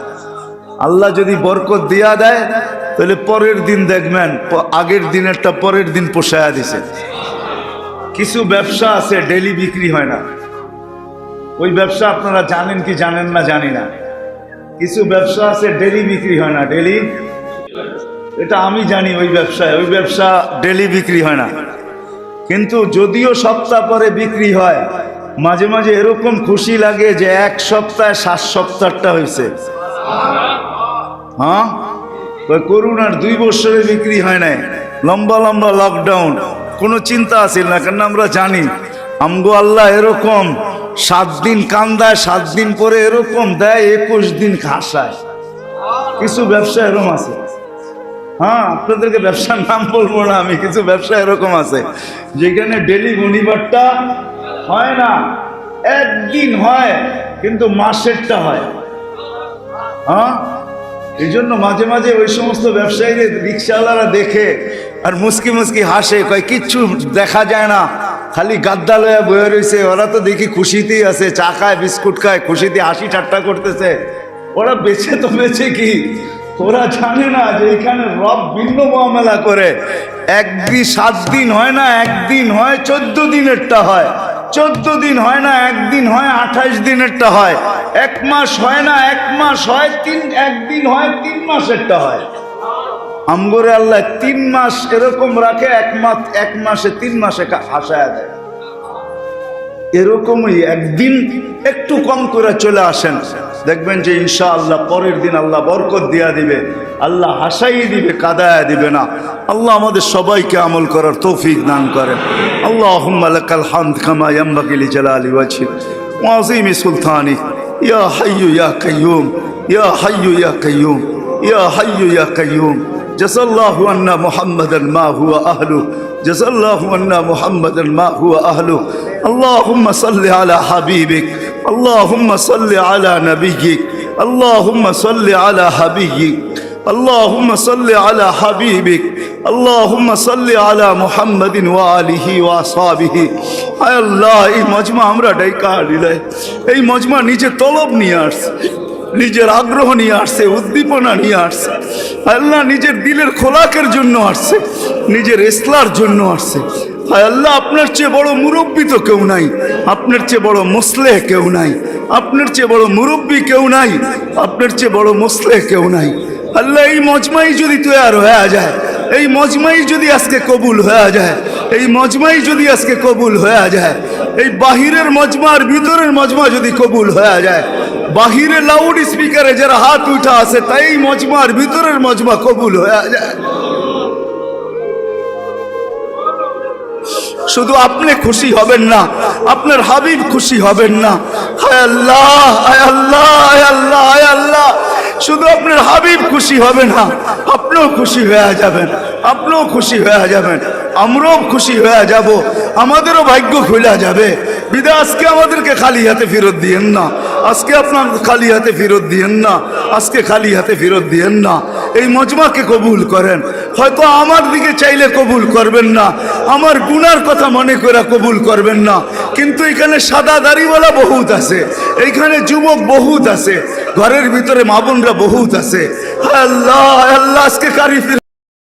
আল্লাহ যদি বরকত দিয়া দেয় তাহলে পরের দিন দেখবেন আগের দিনেরটা পরের দিন পোষায়া দিছে। কিছু ব্যবসা আছে ডেলি বিক্রি হয় না। ওই ব্যবসা আপনারা জানেন কি জানেন না জানি না। কিছু ব্যবসা আছে ডেলি বিক্রি হয় না, ডেলি, এটা আমি জানি। ওই ব্যবসা ডেলি বিক্রি হয় না, কিন্তু যদিও সপ্তাহ পরে বিক্রি হয়, মাঝে মাঝে এরকম খুশি লাগে যে 1 সপ্তাহে 7 সপ্তাহটা হয়েছে। হ্যাঁ, করোনার 2 বছরে বিক্রি হয় নাই, লম্বা লম্বা লকডাউন, কোনো চিন্তা আসিল না, কারণ আমরা জানি আমগো আল্লাহ এরকম 7 দিন কান্দায়, 7 দিন পরে এরকম দেয়, 21 দিন হাসায়। কিছু ব্যবসা এরকম আছে। হ্যাঁ, আপনাদেরকে ব্যবসার নাম বলবো না আমি। কিছু ব্যবসা এরকম আছে যেখানে ডেলি শনিবারটা হয় না, একদিন হয়, কিন্তু মাসেরটা হয়। হ্যাঁ, এই জন্য মাঝে মাঝে ওই সমস্ত ব্যবসায়ীদের রিক্সাওয়ালারা দেখে আর মুস্কি মুস্কি হাসে, কয় কিচ্ছু দেখা যায় না, খালি গাদ্দা লয়া বয়ে রয়েছে। ওরা তো দেখি খুশিতেই আছে, চা খায়, বিস্কুট খায়, খুশিতে হাসি ঠাট্টা করতেছে। ওরা বেঁচে তো বেঁচে কি, ওরা জানে না যে এখানে রব ভিন্ন মুআমালা করে। 7 দিন হয় না, একদিন হয়, 14 দিনেরটা হয়। 14 দিন হয় না, একদিন হয়, 28 দিনেরটা হয়। 1 মাস হয় না, 1 মাস হয়, একদিন হয়, 3 মাসেরটা হয়। আমগরে আল্লাহ 3 মাস এরকম রাখে, 1 মাসে 3 মাসে হাসায় দেয়। এরকমই একদিন একটু কম করে চলে আসেন, দেখবেন যে ইনশাআল্লাহ পরের দিন আল্লাহ বরকত দিয়া দিবে, আল্লাহ হাসাই দিবে, কাদায়া দিবে না। আল্লাহ আমাদের সবাইকে আমল করার তৌফিক দান করেন। আল্লাহুম্মা লাকাল হামদ কামা ইয়ানবাগি লিজালালি ওয়াজহিক ওয়া আযীমি সুলতানিক ইয়া হাইয়্যু ইয়া কাইয়্যুম ইয়া হাইয়্যু ইয়া কাইয়্যুম ইয়া হাইয়্যু ইয়া কাইয়্যুম। জাযাল্লাহু আন্না মুহাম্মাদান মা হুয়া আহলু, জাযাল্লাহু আন্না মুহাম্মাদান মা হুয়া আহলু। আল্লাহুম্মা সাল্লি আলা হাবিবিক, আল্লাহুম্মা সাল্লি আলা নবিয়্যিক, আল্লাহুম্মা সাল্লি আলা হাবিয়্যিক, আল্লাহুম্মা সাল্লি আলা হাবিবিক, আল্লাহুম্মা সাল্লি আলা মুহাম্মাদিন ওয়া আলিহি ওয়া আসহাবিহি। আয় আল্লাহ, এই মজমা আমরা ডাইকা আনিলাই, এই মজমা নিজে তলব নিয়ে আসছে, নিজের আগ্রহ নিয়ে আসছে, উদ্দীপনা নিয়ে আসছে। আল্লাহ নিজের দিলের খোলাকের জন্য আসছে, নিজের ইসলার জন্য আসছে। হায় আল্লাহ, আপনার চেয়ে বড় মুরব্বী তো কেউ নাই, আপনার চেয়ে বড় মুসলেহ কেউ নাই, আপনার চেয়ে বড় মুরব্বী কেউ নাই, আপনার চেয়ে বড় মুসলেহ কেউ নাই। আল্লাহ, এই মজমাই যদি তৈয়ার হয়ে যায়, এই মজমাই যদি আজকে কবুল হয়ে যায়, এই মজমাই যদি আজকে কবুল হয়ে যায়, এই বাহিরের মজমা আর ভিতরের মজমা যদি কবুল হয়ে যায়, বাহিরে লাউড স্পিকারে যারা হাত উঠা আছে তাই মজমা আর ভিতরের মজমা কবুল হয়ে যায়। শুধু আপনি খুশি হবেন না, আপনার হাবিব খুশি হবেন না। হায় আল্লাহ, হায় আল্লাহ, হায় আল্লাহ, হায় আল্লাহ, শুধু আপনার হাবিব খুশি হবে না, আপনিও খুশি হয়ে যাবেন, আপনিও খুশি হয়ে যাবেন, আমরাও খুশি হয়ে যাব, আমাদেরও ভাগ্য খুলে যাবে। বিদায় আজকে আমাদেরকে খালি হাতে ফেরত দিয়েন না, আজকে আপনার খালি হাতে ফেরত দিয়েন না, আজকে খালি হাতে ফেরত দিয়েন না। এই মজমাকে কবুল করেন। হয়তো আমার দিকে চাইলে কবুল করবেন না, আমার গুনার কথা মনে করে কবুল করবেন না, কিন্তু এখানে সাদা দাড়িওয়ালা বহুত আছে, এইখানে যুবক বহুত আছে, ঘরের ভিতরে মা বোনরা বহুত আছে। আল্লাহ, আল্লাহ, আজকে কারি